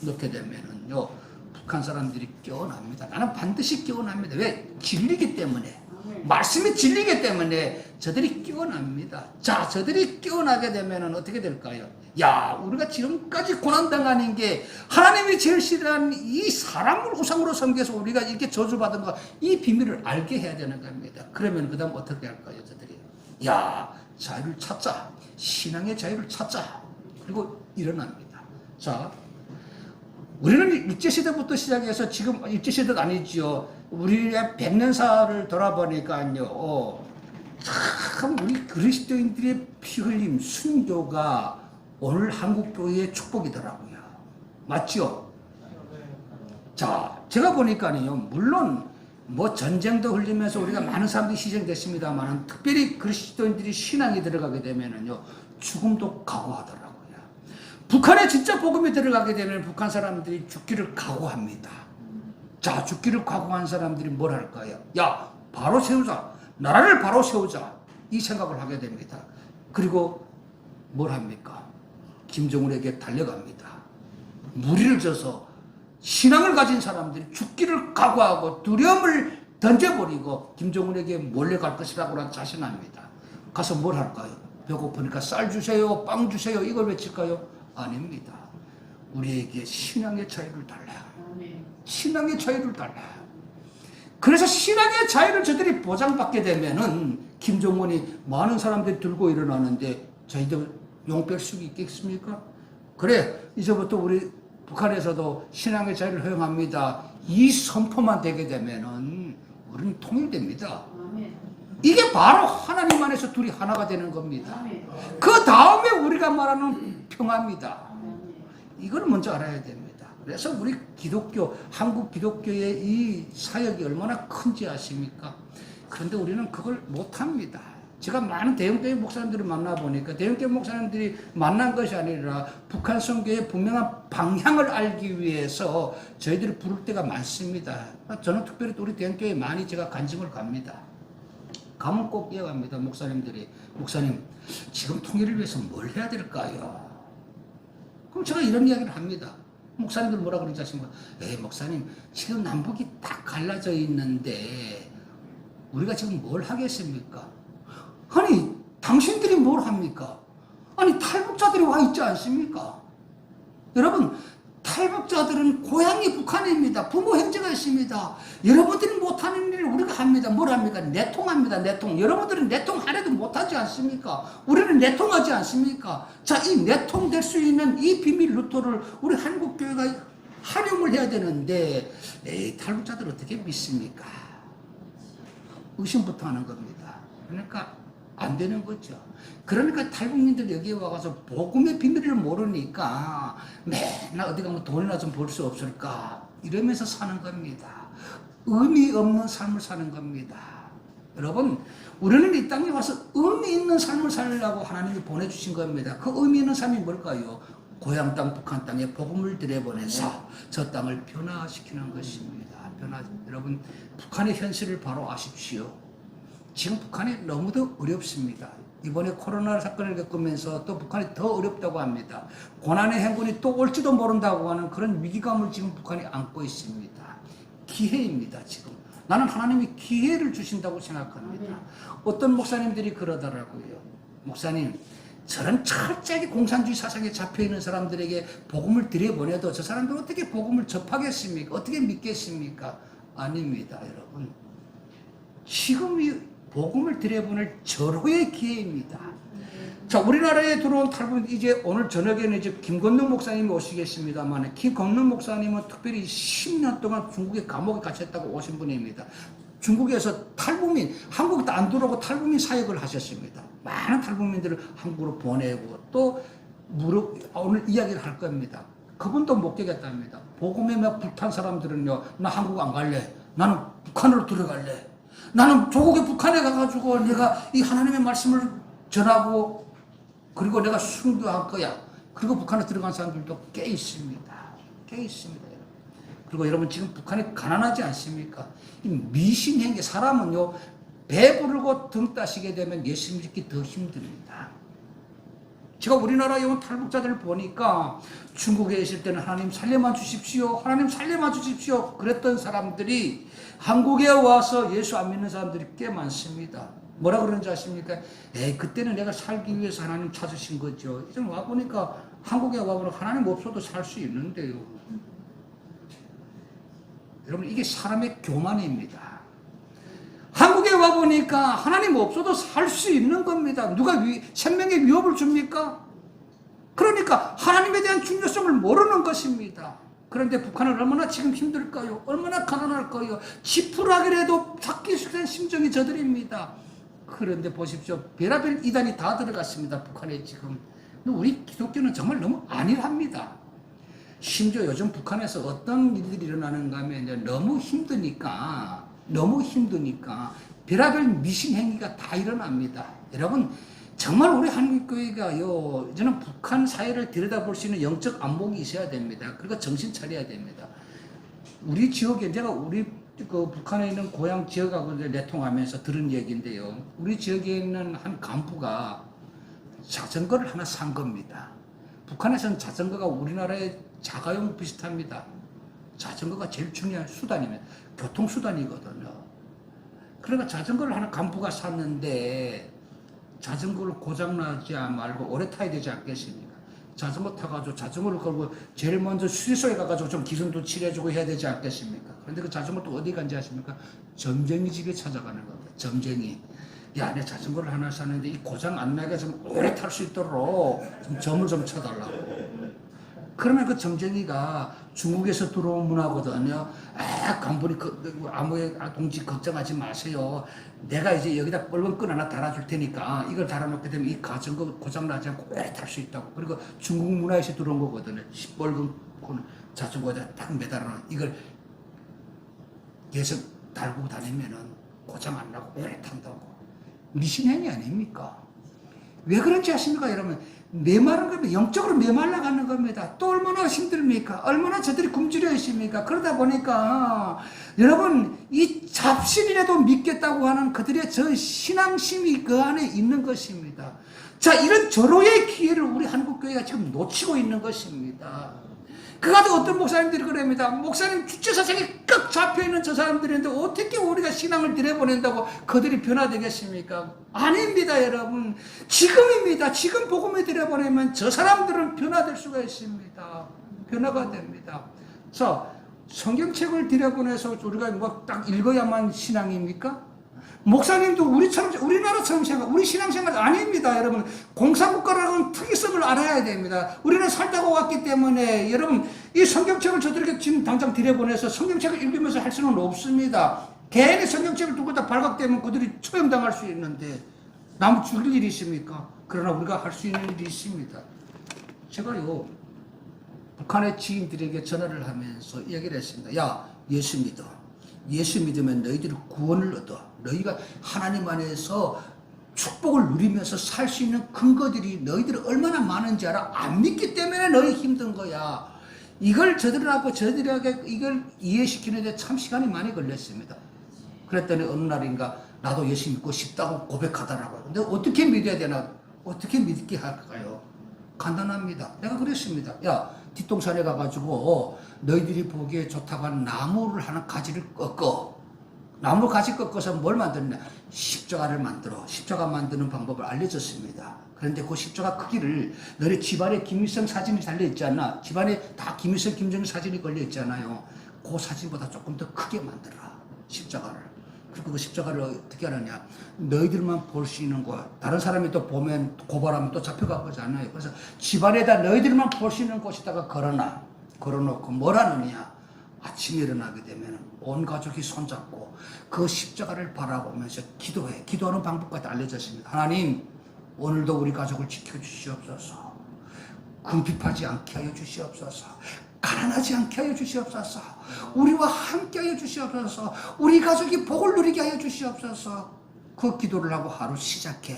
Speaker 3: 넣게 되면은요, 북한 사람들이 깨어납니다. 나는 반드시 깨어납니다. 왜? 진리기 때문에. 말씀이 진리기 때문에 저들이 깨어납니다. 자, 저들이 깨어나게 되면은 어떻게 될까요? 야, 우리가 지금까지 고난당하는 게 하나님이 제일 싫어하는 이 사람을 우상으로 섬겨서 우리가 이렇게 저주받은 거, 이 비밀을 알게 해야 되는 겁니다. 그러면 그 다음 어떻게 할까요, 저들이? 야, 자유를 찾자. 신앙의 자유를 찾자. 그리고 일어납니다. 자, 우리는 일제시대부터 시작해서 지금 일제시대도 아니지요. 우리의 100년사를 돌아보니까요, 참 우리 그리스도인들의 피 흘림, 순교가 오늘 한국교회의 축복이더라고요. 맞죠? 자, 제가 보니까요, 물론 뭐 전쟁도 흘리면서 우리가 많은 사람들이 희생됐습니다만, 특별히 그리스도인들이 신앙이 들어가게 되면은요, 죽음도 각오하더라고요. 북한에 진짜 복음이 들어가게 되면 북한 사람들이 죽기를 각오합니다. 자, 죽기를 각오한 사람들이 뭘 할까요? 야, 바로 세우자. 나라를 바로 세우자. 이 생각을 하게 됩니다. 그리고 뭘 합니까? 김정은에게 달려갑니다. 무리를 져서 신앙을 가진 사람들이 죽기를 각오하고 두려움을 던져버리고 김정은에게 몰래 갈 것이라고 자신합니다. 가서 뭘 할까요? 배고프니까 쌀 주세요, 빵 주세요, 이걸 외칠까요? 아닙니다. 우리에게 신앙의 자유를 달라. 신앙의 자유를 달라. 그래서 신앙의 자유를 저들이 보장받게 되면은 김정은이 많은 사람들이 들고 일어나는데 저희들 용 뺄 수 있겠습니까? 그래, 이제부터 우리 북한에서도 신앙의 자유를 허용합니다. 이 선포만 되게 되면은 우리는 통일됩니다. 이게 바로 하나님 안에서 둘이 하나가 되는 겁니다. 그 다음에 우리가 말하는 불평합니다. 이걸 먼저 알아야 됩니다. 그래서 우리 기독교, 한국 기독교의 이 사역이 얼마나 큰지 아십니까? 그런데 우리는 그걸 못합니다. 제가 많은 대형교회 목사님들을 만나보니까 대형교회 목사님들이 만난 것이 아니라 북한 선교의 분명한 방향을 알기 위해서 저희들이 부를 때가 많습니다. 저는 특별히 우리 대형교회에 많이 제가 관심을 갑니다. 가면 꼭 이어갑니다. 목사님들이. 목사님, 지금 통일을 위해서 뭘 해야 될까요? 그럼 제가 이런 이야기를 합니다. 목사님들 뭐라 그러지 않습니까? 목사님, 지금 남북이 딱 갈라져 있는데 우리가 지금 뭘 하겠습니까? 아니, 당신들이 뭘 합니까? 아니, 탈북자들이 와 있지 않습니까? 여러분, 탈북자들은 고향이 북한입니다. 부모 형제가 있습니다. 여러분들이 못하는 일을 우리가 합니다. 뭘 합니까? 내통합니다. 내통. 여러분들은 내통 하나도 못하지 않습니까? 우리는 내통하지 않습니까? 자, 이 내통될 수 있는 이 비밀 루트를 우리 한국교회가 활용을 해야 되는데, 탈북자들 어떻게 믿습니까? 의심부터 하는 겁니다. 그러니까 안 되는 거죠. 그러니까 탈북민들 여기에 와서 복음의 비밀을 모르니까 맨날 어디 가면 돈이나 좀 벌 수 없을까 이러면서 사는 겁니다. 의미 없는 삶을 사는 겁니다. 여러분, 우리는 이 땅에 와서 의미 있는 삶을 살려고 하나님이 보내주신 겁니다. 그 의미 있는 삶이 뭘까요? 고향 땅, 북한 땅에 복음을 들여보내서 저 땅을 변화시키는 것입니다. 여러분, 북한의 현실을 바로 아십시오. 지금 북한이 너무도 어렵습니다. 이번에 코로나 사건을 겪으면서 또 북한이 더 어렵다고 합니다. 고난의 행군이 또 올지도 모른다고 하는 그런 위기감을 지금 북한이 안고 있습니다. 기회입니다, 지금. 나는 하나님이 기회를 주신다고 생각합니다. 어떤 목사님들이 그러더라고요. 목사님, 저런 철저하게 공산주의 사상에 잡혀있는 사람들에게 복음을 들여보내도 저 사람들 어떻게 복음을 접하겠습니까? 어떻게 믿겠습니까? 아닙니다, 여러분. 지금이 복음을 들여보낼 절호의 기회입니다. 자, 우리나라에 들어온 탈북, 이제 오늘 저녁에는 이제 김건능 목사님이 오시겠습니다만, 김건능 목사님은 특별히 10년 동안 중국의 감옥에 갇혔다고 오신 분입니다. 중국에서 탈북민, 한국도 안 들어오고 탈북민 사역을 하셨습니다. 많은 탈북민들을 한국으로 보내고 또 오늘 이야기를 할 겁니다. 그분도 목격했답니다. 복음에 막 불탄 사람들은요, 나 한국 안 갈래. 나는 북한으로 들어갈래. 나는 조국의 북한에 가가지고 내가 이 하나님의 말씀을 전하고 그리고 내가 순교할 거야. 그리고 북한에 들어간 사람들도 꽤 있습니다. 꽤 있습니다. 그리고 여러분, 지금 북한이 가난하지 않습니까? 이 미신행위, 사람은요, 배부르고 등 따시게 되면 예수 믿기 더 힘듭니다. 제가 우리나라에 온 탈북자들을 보니까 중국에 있을 때는 하나님 살려만 주십시오. 하나님 살려만 주십시오. 그랬던 사람들이 한국에 와서 예수 안 믿는 사람들이 꽤 많습니다. 뭐라 그러는지 아십니까? 그때는 내가 살기 위해서 하나님 찾으신 거죠. 이제 와보니까 한국에 와보니까 하나님 없어도 살 수 있는데요. 여러분, 이게 사람의 교만입니다. 한국에 와보니까 하나님 없어도 살 수 있는 겁니다. 누가 생명의 위협을 줍니까? 그러니까 하나님에 대한 중요성을 모르는 것입니다. 그런데 북한은 얼마나 지금 힘들까요? 얼마나 가난할까요? 지푸라기라도 잡기 싫은 심정이 저들입니다. 그런데 보십시오. 별의별 이단이 다 들어갔습니다. 북한에 지금. 근데 우리 기독교는 정말 너무 안일합니다. 심지어 요즘 북한에서 어떤 일들이 일어나는가 하면 이제 너무 힘드니까 별의별 미신 행위가 다 일어납니다. 여러분, 정말 우리 한국교회가요, 이제는 북한 사회를 들여다볼 수 있는 영적 안목이 있어야 됩니다. 그리고 정신 차려야 됩니다. 우리 지역에, 제가 우리 북한에 있는 고향 지역하고 내통하면서 들은 얘기인데요. 우리 지역에 있는 한 간부가 자전거를 하나 산 겁니다. 북한에서는 자전거가 우리나라의 자가용 비슷합니다. 자전거가 제일 중요한 수단이면 교통수단이거든요. 그러니까 자전거를 하나 간부가 샀는데 자전거를 고장나지 말고 오래 타야 되지 않겠습니까? 자전거 타가지고 자전거를 걸고 제일 먼저 수리소에 가가지고 좀 기름도 칠해주고 해야 되지 않겠습니까? 그런데 그 자전거 또 어디 간지 아십니까? 점쟁이 집에 찾아가는 겁니다. 점쟁이. 야, 내 자전거를 하나 샀는데 이 고장 안 나게 좀 오래 탈 수 있도록 좀 점을 좀 쳐달라고. 그러면 그 점쟁이가 중국에서 들어온 문화거든요. 간부리 아무 동지 걱정하지 마세요. 내가 이제 여기다 빨간 끈 하나 달아줄 테니까 이걸 달아놓게 되면 이 가정거 고장나지 않고 오래 탈 수 있다고. 그리고 중국 문화에서 들어온 거거든요. 빨간 끈 자전거에다 딱 매달아놔. 이걸 계속 달고 다니면은 고장 안 나고 오래 탄다고. 미신행위 아닙니까? 왜 그런지 아십니까, 여러분? 메마른 겁니다. 영적으로 메말라가는 겁니다. 또 얼마나 힘듭니까? 얼마나 저들이 굶주려 있습니까? 그러다 보니까 여러분 이 잡신이라도 믿겠다고 하는 그들의 저 신앙심이 그 안에 있는 것입니다. 자, 이런 절호의 기회를 우리 한국교회가 지금 놓치고 있는 것입니다. 그가도 어떤 목사님들이 그럽니다. 목사님 주체사상에 꽉 잡혀있는 저 사람들인데 어떻게 우리가 신앙을 들여보낸다고 그들이 변화되겠습니까? 아닙니다, 여러분. 지금입니다. 지금 복음을 들여보내면 저 사람들은 변화될 수가 있습니다. 변화가 됩니다. 자, 성경책을 들여보내서 우리가 뭐 딱 읽어야만 신앙입니까? 목사님도 우리나라처럼 우리 신앙생활 아닙니다, 여러분. 공산국가라는 특이성을 알아야 됩니다. 우리는 살다가 왔기 때문에, 여러분, 이 성경책을 저들에게 지금 당장 들여보내서 성경책을 읽으면서 할 수는 없습니다. 괜히 성경책을 두고 다 발각되면 그들이 처형당할 수 있는데, 남 죽일 일이 있습니까? 그러나 우리가 할 수 있는 일이 있습니다. 제가요, 북한의 지인들에게 전화를 하면서 얘기를 했습니다. 야, 예수 믿어. 예수 믿으면 너희들이 구원을 얻어. 너희가 하나님 안에서 축복을 누리면서 살 수 있는 근거들이 너희들이 얼마나 많은지 알아? 안 믿기 때문에 너희 힘든 거야. 이걸 저들에게 이걸 이해시키는데 참 시간이 많이 걸렸습니다. 그랬더니 어느 날인가 나도 예수 믿고 싶다고 고백하더라고요. 근데 어떻게 믿어야 되나? 어떻게 믿게 할까요? 간단합니다. 내가 그랬습니다. 야, 뒷동산에 가가지고 너희들이 보기에 좋다고 하는 나무를 하나 가지를 꺾어. 나무 가지 꺾어서 뭘 만드느냐? 십자가를 만들어. 십자가 만드는 방법을 알려줬습니다. 그런데 그 십자가 크기를 너희 집안에 김일성 사진이 달려있지 않나? 집안에 다 김일성, 김정일 사진이 걸려있잖아요. 그 사진보다 조금 더 크게 만들어라. 십자가를. 그리고 그 십자가를 어떻게 하느냐? 너희들만 볼 수 있는 곳. 다른 사람이 또 보면 고발하면 또 잡혀가 보잖아요. 그래서 집안에다 너희들만 볼 수 있는 곳에다가 걸어놓고 뭘 하느냐? 아침에 일어나게 되면 온 가족이 손잡고 그 십자가를 바라보면서 기도해. 기도하는 방법까지 알려졌습니다. 하나님, 오늘도 우리 가족을 지켜주시옵소서. 궁핍하지 않게 하여 주시옵소서. 가난하지 않게 하여 주시옵소서. 우리와 함께 하여 주시옵소서. 우리 가족이 복을 누리게 하여 주시옵소서. 그 기도를 하고 하루 시작해.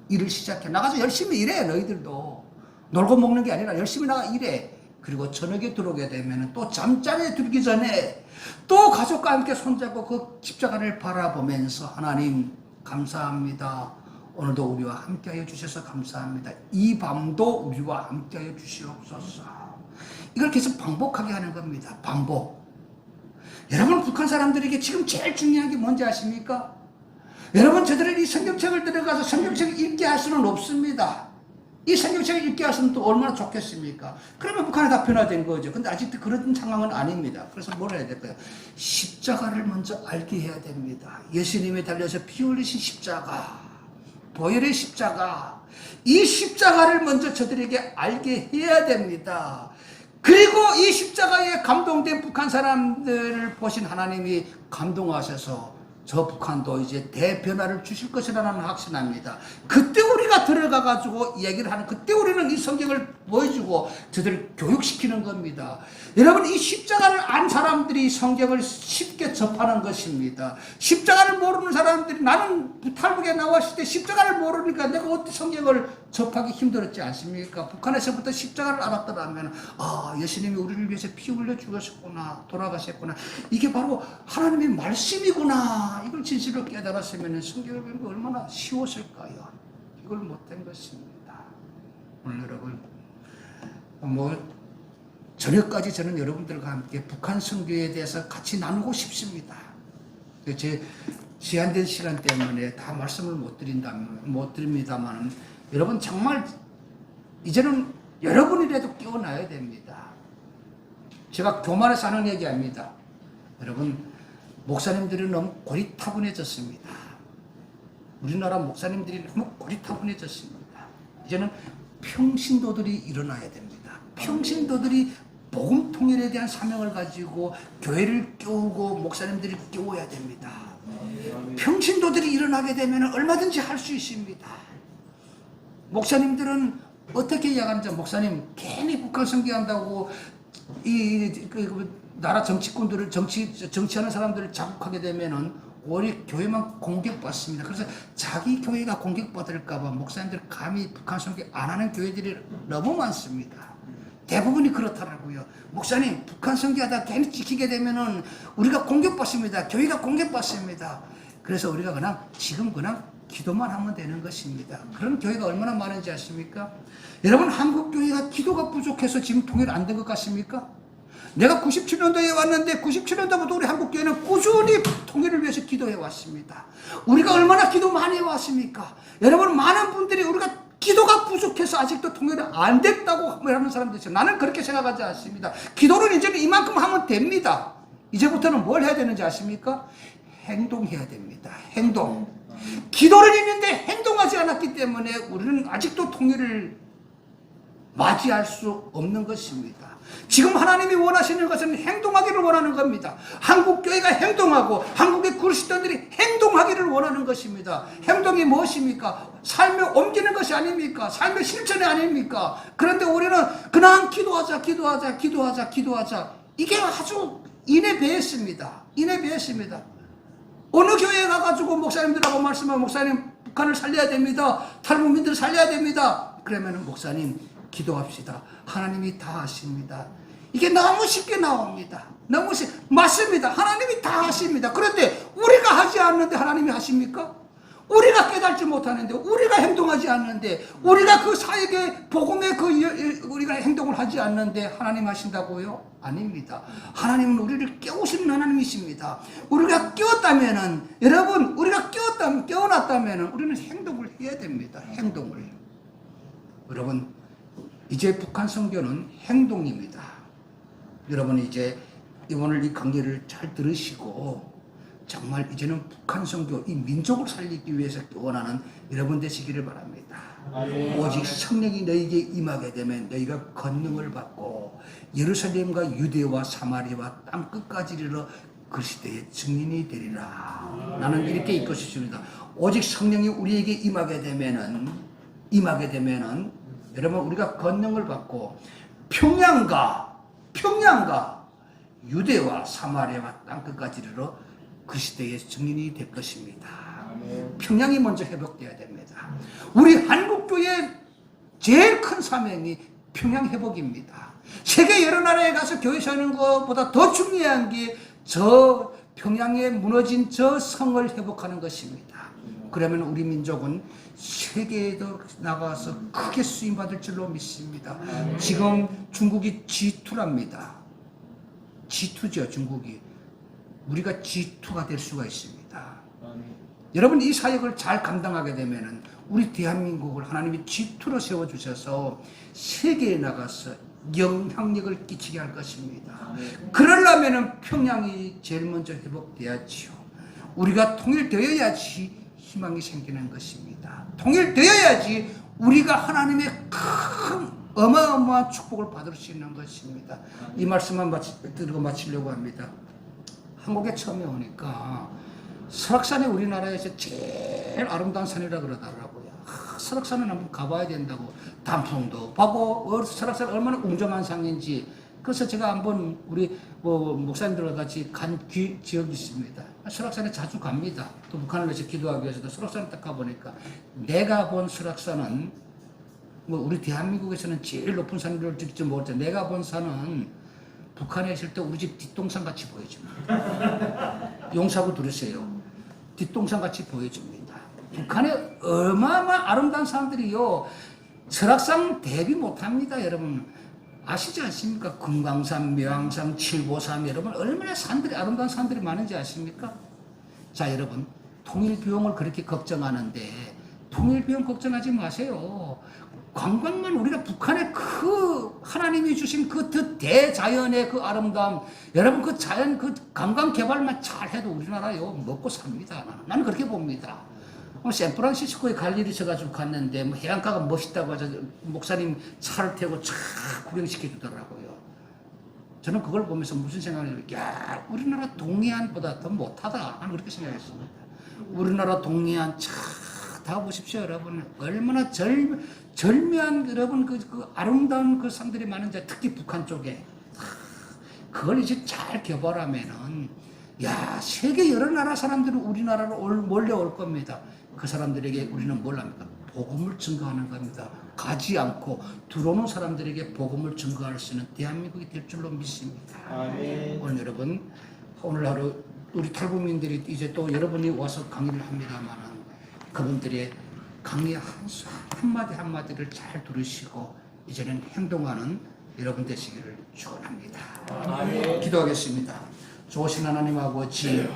Speaker 3: 일을 시작해. 나가서 열심히 일해. 너희들도 놀고 먹는 게 아니라 열심히 나가 일해. 그리고 저녁에 들어오게 되면 또 잠자리에 들기 전에 또 가족과 함께 손잡고 그 십자가를 바라보면서 하나님 감사합니다. 오늘도 우리와 함께하여 주셔서 감사합니다. 이 밤도 우리와 함께하여 주시옵소서. 이걸 계속 반복하게 하는 겁니다. 반복. 여러분, 북한 사람들에게 지금 제일 중요한 게 뭔지 아십니까? 여러분, 저들은 이 성경책을 들어가서 성경책을 읽게 할 수는 없습니다. 이 성경책을 읽게 하시면 또 얼마나 좋겠습니까? 그러면 북한이 다 변화된 거죠. 근데 아직도 그런 상황은 아닙니다. 그래서 뭘 해야 될까요? 십자가를 먼저 알게 해야 됩니다. 예수님이 달려서 피 흘리신 십자가, 보혈의 십자가, 이 십자가를 먼저 저들에게 알게 해야 됩니다. 그리고 이 십자가에 감동된 북한 사람들을 보신 하나님이 감동하셔서 저 북한도 이제 대변화를 주실 것이라는 확신합니다. 그때 우리가 들어가가지고 얘기를 하는, 그때 우리는 이 성경을 보여주고 저들을 교육시키는 겁니다. 여러분, 이 십자가를 안 사람들이 성경을 쉽게 접하는 것입니다. 십자가를 모르는 사람들이, 나는 탈북에 나왔을 때 십자가를 모르니까 내가 어떻게 성경을 접하기 힘들었지 않습니까? 북한에서부터 십자가를 알았더라면, 아, 예수님이 우리를 위해서 피 흘려 죽으셨구나, 돌아가셨구나, 이게 바로 하나님의 말씀이구나, 이걸 진실로 깨달았으면 성경을 배우는 게 얼마나 쉬웠을까요? 이걸 못한 것입니다. 오늘 여러분, 저녁까지 저는 여러분들과 함께 북한 선교에 대해서 같이 나누고 싶습니다. 제 제한된 시간 때문에 다 말씀을 못 드립니다만, 여러분 정말 이제는 여러분이라도 깨어나야 됩니다. 제가 교만해서 하는 얘기 아닙니다. 여러분, 목사님들이 너무 고리타분해졌습니다. 우리나라 목사님들이 너무 고리타분해졌습니다. 이제는 평신도들이 일어나야 됩니다. 평신도들이 복음 통일에 대한 사명을 가지고 교회를 깨우고 목사님들이 깨워야 됩니다. 평신도들이 일어나게 되면 얼마든지 할 수 있습니다. 목사님들은 어떻게 이야기하는지, 목사님 괜히 북한 선교한다고 나라 정치꾼들을 정치하는 사람들을 자극하게 되면은 오히려 교회만 공격받습니다. 그래서 자기 교회가 공격받을까봐 목사님들 감히 북한 선교 안 하는 교회들이 너무 많습니다. 대부분이 그렇더라고요. 목사님 북한 선교하다 괜히 지키게 되면은 우리가 공격받습니다. 교회가 공격받습니다. 그래서 우리가 지금 기도만 하면 되는 것입니다. 그런 교회가 얼마나 많은지 아십니까? 여러분, 한국 교회가 기도가 부족해서 지금 통일 안 된 것 같습니까? 내가 97년도에 왔는데 97년도부터 우리 한국 교회는 꾸준히 통일을 위해서 기도해 왔습니다. 우리가 얼마나 기도 많이 해 왔습니까? 여러분, 많은 분들이 우리가 기도가 부족해서 아직도 통일이 안 됐다고 말하는 사람들이 있어요. 나는 그렇게 생각하지 않습니다. 기도를 이제는 이만큼 하면 됩니다. 이제부터는 뭘 해야 되는지 아십니까? 행동해야 됩니다. 행동. 기도를 했는데 행동하지 않았기 때문에 우리는 아직도 통일을 맞이할 수 없는 것입니다. 지금 하나님이 원하시는 것은 행동하기를 원하는 겁니다. 한국 교회가 행동하고 한국의 그리스도인들이 행동하기를 원하는 것입니다. 행동이 무엇입니까? 삶에 옮기는 것이 아닙니까? 삶의 실천이 아닙니까? 그런데 우리는 그냥 기도하자. 이게 아주 인해배했습니다. 어느 교회에 가가지고 목사님들하고 말씀하면, 목사님 북한을 살려야 됩니다. 탈북민들을 살려야 됩니다. 그러면 목사님 기도합시다. 하나님이 다 하십니다. 이게 너무 쉽게 나옵니다. 맞습니다. 하나님이 다 하십니다. 그런데 우리가 하지 않는데 하나님이 하십니까? 우리가 깨닫지 못하는데, 우리가 행동하지 않는데, 우리가 그 사역의 복음의 우리가 행동을 하지 않는데 하나님 하신다고요? 아닙니다. 하나님은 우리를 깨우시는 하나님이십니다. 우리가 깨웠다면은, 여러분, 깨어났다면은 우리는 행동을 해야 됩니다. 행동을. 여러분, 이제 북한 선교는 행동입니다. 여러분, 이제 오늘 이 강의를 잘 들으시고 정말 이제는 북한 선교, 이 민족을 살리기 위해서 원하는 여러분 되시기를 바랍니다. 오직 성령이 너희에게 임하게 되면 너희가 권능을 받고 예루살렘과 유대와 사마리아와 땅 끝까지 이르러 그리스도의 증인이 되리라. 나는 이렇게 읽고 싶습니다. 오직 성령이 우리에게 임하게 되면은 여러분, 우리가 권능을 받고 평양과 유대와 사마리아와 땅 끝까지 이르러 그리스도의 증인이 될 것입니다. 평양이 먼저 회복돼야 됩니다. 우리 한국교회의 제일 큰 사명이 평양 회복입니다. 세계 여러 나라에 가서 교회 사는 것보다 더 중요한 게 저 평양에 무너진 저 성을 회복하는 것입니다. 그러면 우리 민족은 세계에도 나가서 크게 쓰임받을 줄로 믿습니다. 지금 중국이 G2랍니다. G2죠, 중국이. 우리가 G2가 될 수가 있습니다. 여러분, 이 사역을 잘 감당하게 되면은 우리 대한민국을 하나님이 G2로 세워주셔서 세계에 나가서 영향력을 끼치게 할 것입니다. 그러려면은 평양이 제일 먼저 회복돼야지요. 우리가 통일되어야지 희망이 생기는 것입니다. 통일되어야지 우리가 하나님의 큰 어마어마한 축복을 받을 수 있는 것입니다. 이 말씀만 들고 마치려고 합니다. 한국에 처음에 오니까 설악산이 우리나라에서 제일 아름다운 산이라 그러더라고요. 설악산은 한번 가봐야 된다고. 단풍도 보고 설악산 얼마나 웅장한 산인지. 그래서 제가 한번 우리 목사님들과 같이 간 지역이 있습니다. 설악산에 자주 갑니다. 또 북한을 위해서 기도하기 위해서도 설악산에 딱 가보니까 내가 본 설악산은 우리 대한민국에서는 제일 높은 산을 직접 모르죠. 내가 본 산은 북한에 있을 때 우리 집 뒷동산 같이 보여줍니다. 용사고 들으세요. 뒷동산 같이 보여줍니다. 북한에 어마어마한 아름다운 산들이요, 설악산 대비 못합니다. 여러분 아시지 않습니까? 금강산, 묘양산, 칠보산, 여러분 얼마나 아름다운 산들이 많은지 아십니까? 자, 여러분, 통일 비용을 그렇게 걱정하는데 통일 비용 걱정하지 마세요. 관광만 우리가 북한의 그 하나님이 주신 그 대자연의 그 아름다움, 여러분 그 자연 그 관광 개발만 잘 해도 우리나라요 먹고 삽니다. 나는 그렇게 봅니다. 샌프란시스코에 갈 일이 있어가지고 갔는데 뭐 해안가가 멋있다고 해서 목사님 차를 태우고 쫙 구경시켜 주더라고요. 저는 그걸 보면서 무슨 생각을 해요? 야, 우리나라 동해안보다 더 못하다. 나는 그렇게 생각했습니다. 우리나라 동해안 다 보십시오, 여러분. 얼마나 절묘한 여러분 그 아름다운 그 상들이 많은 데, 특히 북한 쪽에 그걸 이제 잘 개발하면은 야, 세계 여러 나라 사람들이 우리나라로 몰려올 겁니다. 그 사람들에게 우리는 뭘 합니까? 복음을 증거하는 겁니다. 가지 않고 들어오는 사람들에게 복음을 증거할 수 있는 대한민국이 될 줄로 믿습니다. 아멘. 오늘 여러분, 오늘 하루 우리 탈북민들이 이제 또 여러분이 와서 강의를 합니다만은 그분들의 강의 한마디 한마디를 잘 들으시고 이제는 행동하는 여러분 되시기를 축원합니다. 아멘. 기도하겠습니다. 좋으신 하나님 아버지,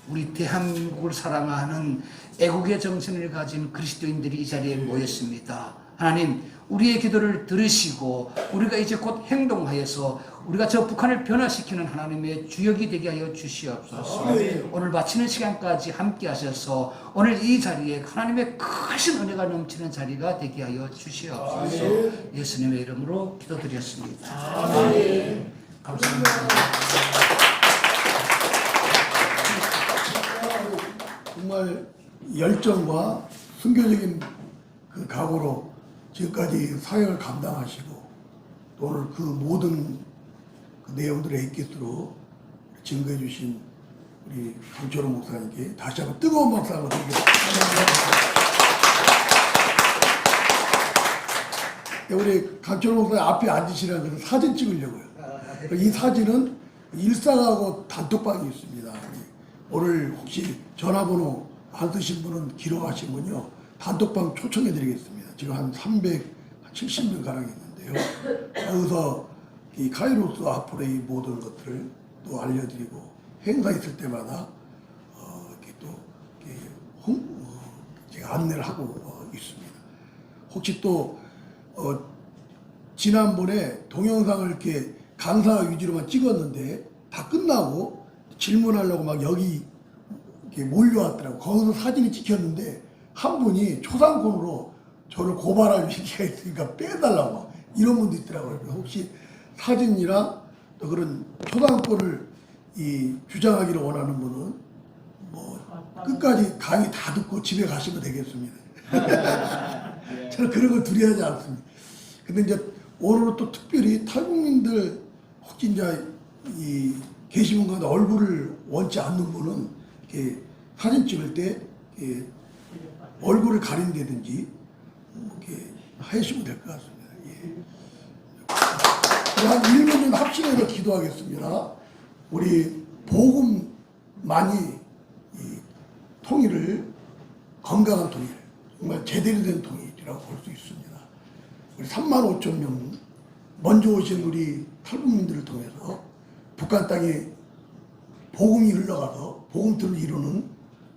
Speaker 3: 우리 대한민국을 사랑하는 애국의 정신을 가진 그리스도인들이 이 자리에 모였습니다. 하나님, 우리의 기도를 들으시고 우리가 이제 곧 행동하여서 우리가 저 북한을 변화시키는 하나님의 주역이 되게 하여 주시옵소서. 오늘 마치는 시간까지 함께 하셔서 오늘 이 자리에 하나님의 크신 은혜가 넘치는 자리가 되게 하여 주시옵소서. 예수님의 이름으로 기도드렸습니다. 감사합니다.
Speaker 1: 정말 열정과 순교적인 그 각오로 지금까지 사역을 감당하시고 또 오늘 그 모든 그 내용들의 엑기스로 증거해 주신 우리 강철호 목사님께 다시 한번 뜨거운 박수 한번 드리겠습니다. 우리 강철호 목사님 앞에 앉으시라고 해서 사진 찍으려고요. 이 사진은 일상하고 단톡방이 있습니다. 오늘 혹시 전화번호 안 쓰신 분은 기록하신 분요, 단톡방 초청해 드리겠습니다. 지금 한 370명 가량 있는데요. 거기서 이 카이로스 앞으로의 모든 것들을 또 알려드리고 행사 있을 때마다 이렇게 또 제가 안내를 하고 있습니다. 혹시 또 지난번에 동영상을 이렇게 강사 위주로만 찍었는데 다 끝나고 질문하려고 막 여기 이렇게 몰려왔더라고. 거기서 사진이 찍혔는데 한 분이 초상권으로 저를 고발할 위기가 있으니까 빼달라고 이런 분도 있더라고요. 혹시 사진이랑 또 그런 초상권을 주장하기를 원하는 분은 뭐 끝까지 강의 다 듣고 집에 가시면 되겠습니다. 저는 그런 걸 두려워하지 않습니다. 근데 이제 오늘은 또 특별히 탈북민들 혹시 이제 계시는 가운데 얼굴을 원치 않는 분은 이렇게 사진 찍을 때 얼굴을 가린다든지 이렇게 하시면 될 것 같습니다. 한 1년 합심해서 기도하겠습니다. 우리 복음만이 통일을, 건강한 통일, 정말 제대로 된 통일이라고 볼 수 있습니다. 우리 35,000명 먼저 오신 우리 탈북민들을 통해서 북한 땅에 복음이 흘러가서 복음들을 이루는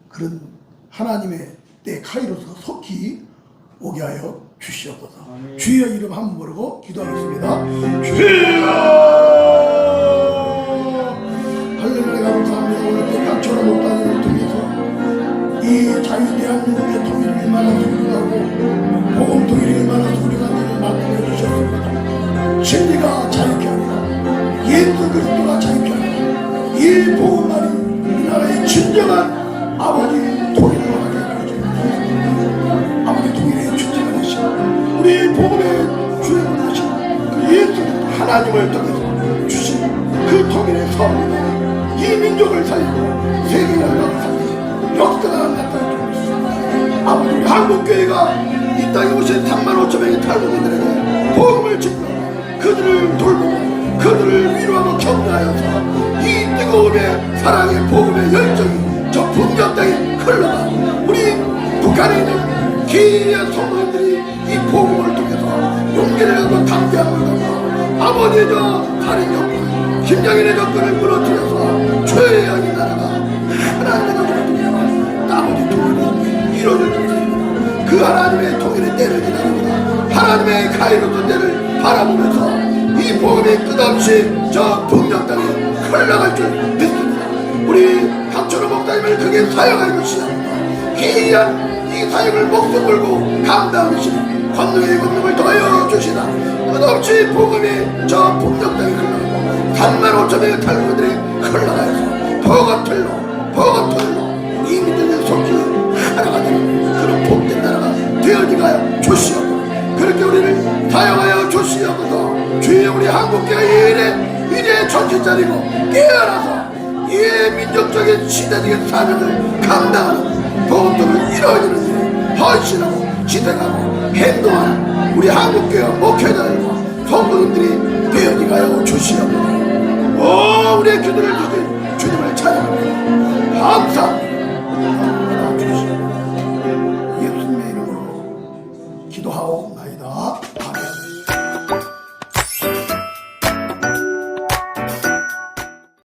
Speaker 1: 그런 하나님의 때 카이로스가 속히 오게 하여 주시옵소서. 주의 이름 한번 부르고 기도하겠습니다. 주여! 할렐루야, 감사합니다. 오늘 때 강철호 목사님을 통해서 이 자유 대한민국의 통일을 얼마나 소리나고 복음 통일이 얼마나 소리나는지를 말씀해 주셨습니다. 진리가 자유케 하리라, 예수 그리스도가 자유케 하리라, 이 복음만이 우리나라의 진정한 아버지 통일을 하게 해주십시오. 아버지 통일의 주체가 되시고 우리 복음의 주역을 되시고 그 예수 하나님을 통해서 주신 그 통일의 선물로 이 민족을 살리고 세계 열방을 살리고 역사가 나타나고 있습니다. 아버지, 우리 한국교회가 이 땅에 오신 35,000명의 탈북민들에게 복음을 짓고 그들을 돌보고 그들을 위로하고 격려하여서 이 뜨거움의 사랑의 복음의 열정이 저 분경 땅에 흘러가 우리 북한에 있는 기이한 성도들이 이 복음을 통해서 용기를 갖고 담대함을 갖고 아버지의 저 살인 정권, 김정일의 정권을 무너뜨려서 죄악의 나라가 하나님의 나라가 아버지 통일이 이루어질 것입니다. 그 하나님의 통일의 때를 기다립니다. 하나님의 카이로스 때를 바라보면서 이 복음이 끝없이 저 분경 땅에 흘러갈 줄 믿습니다. 우리 강철호 목사님을 크게 사용할 것이다. 귀한 이 사역을 목숨 걸고 감당하시는 권능의 권능을 더하여 주시다. 끝없이 복음이 저 북녘 땅에 흘러가고 35,000명의 탈무들이 흘러가서 버거틀로 이 민족의 속지 하나가 되는 그런 복된 나라가 되어지가요 주시옵소서. 그렇게 우리를 사용하여 주시옵소서. 주여 우리 한국교회 이제 정신 차리고 깨어나서 이 민족적인 시대적인 사명을 감당하는 복음들을 이루어지는 일에 헌신하고 지탱하고 행동하는 우리 한국교회 목회자들과 성도님들이 되어지가요 주시옵소서. 오 우리의 기도를 주신 주님을 찬양합니다. 감사합니다.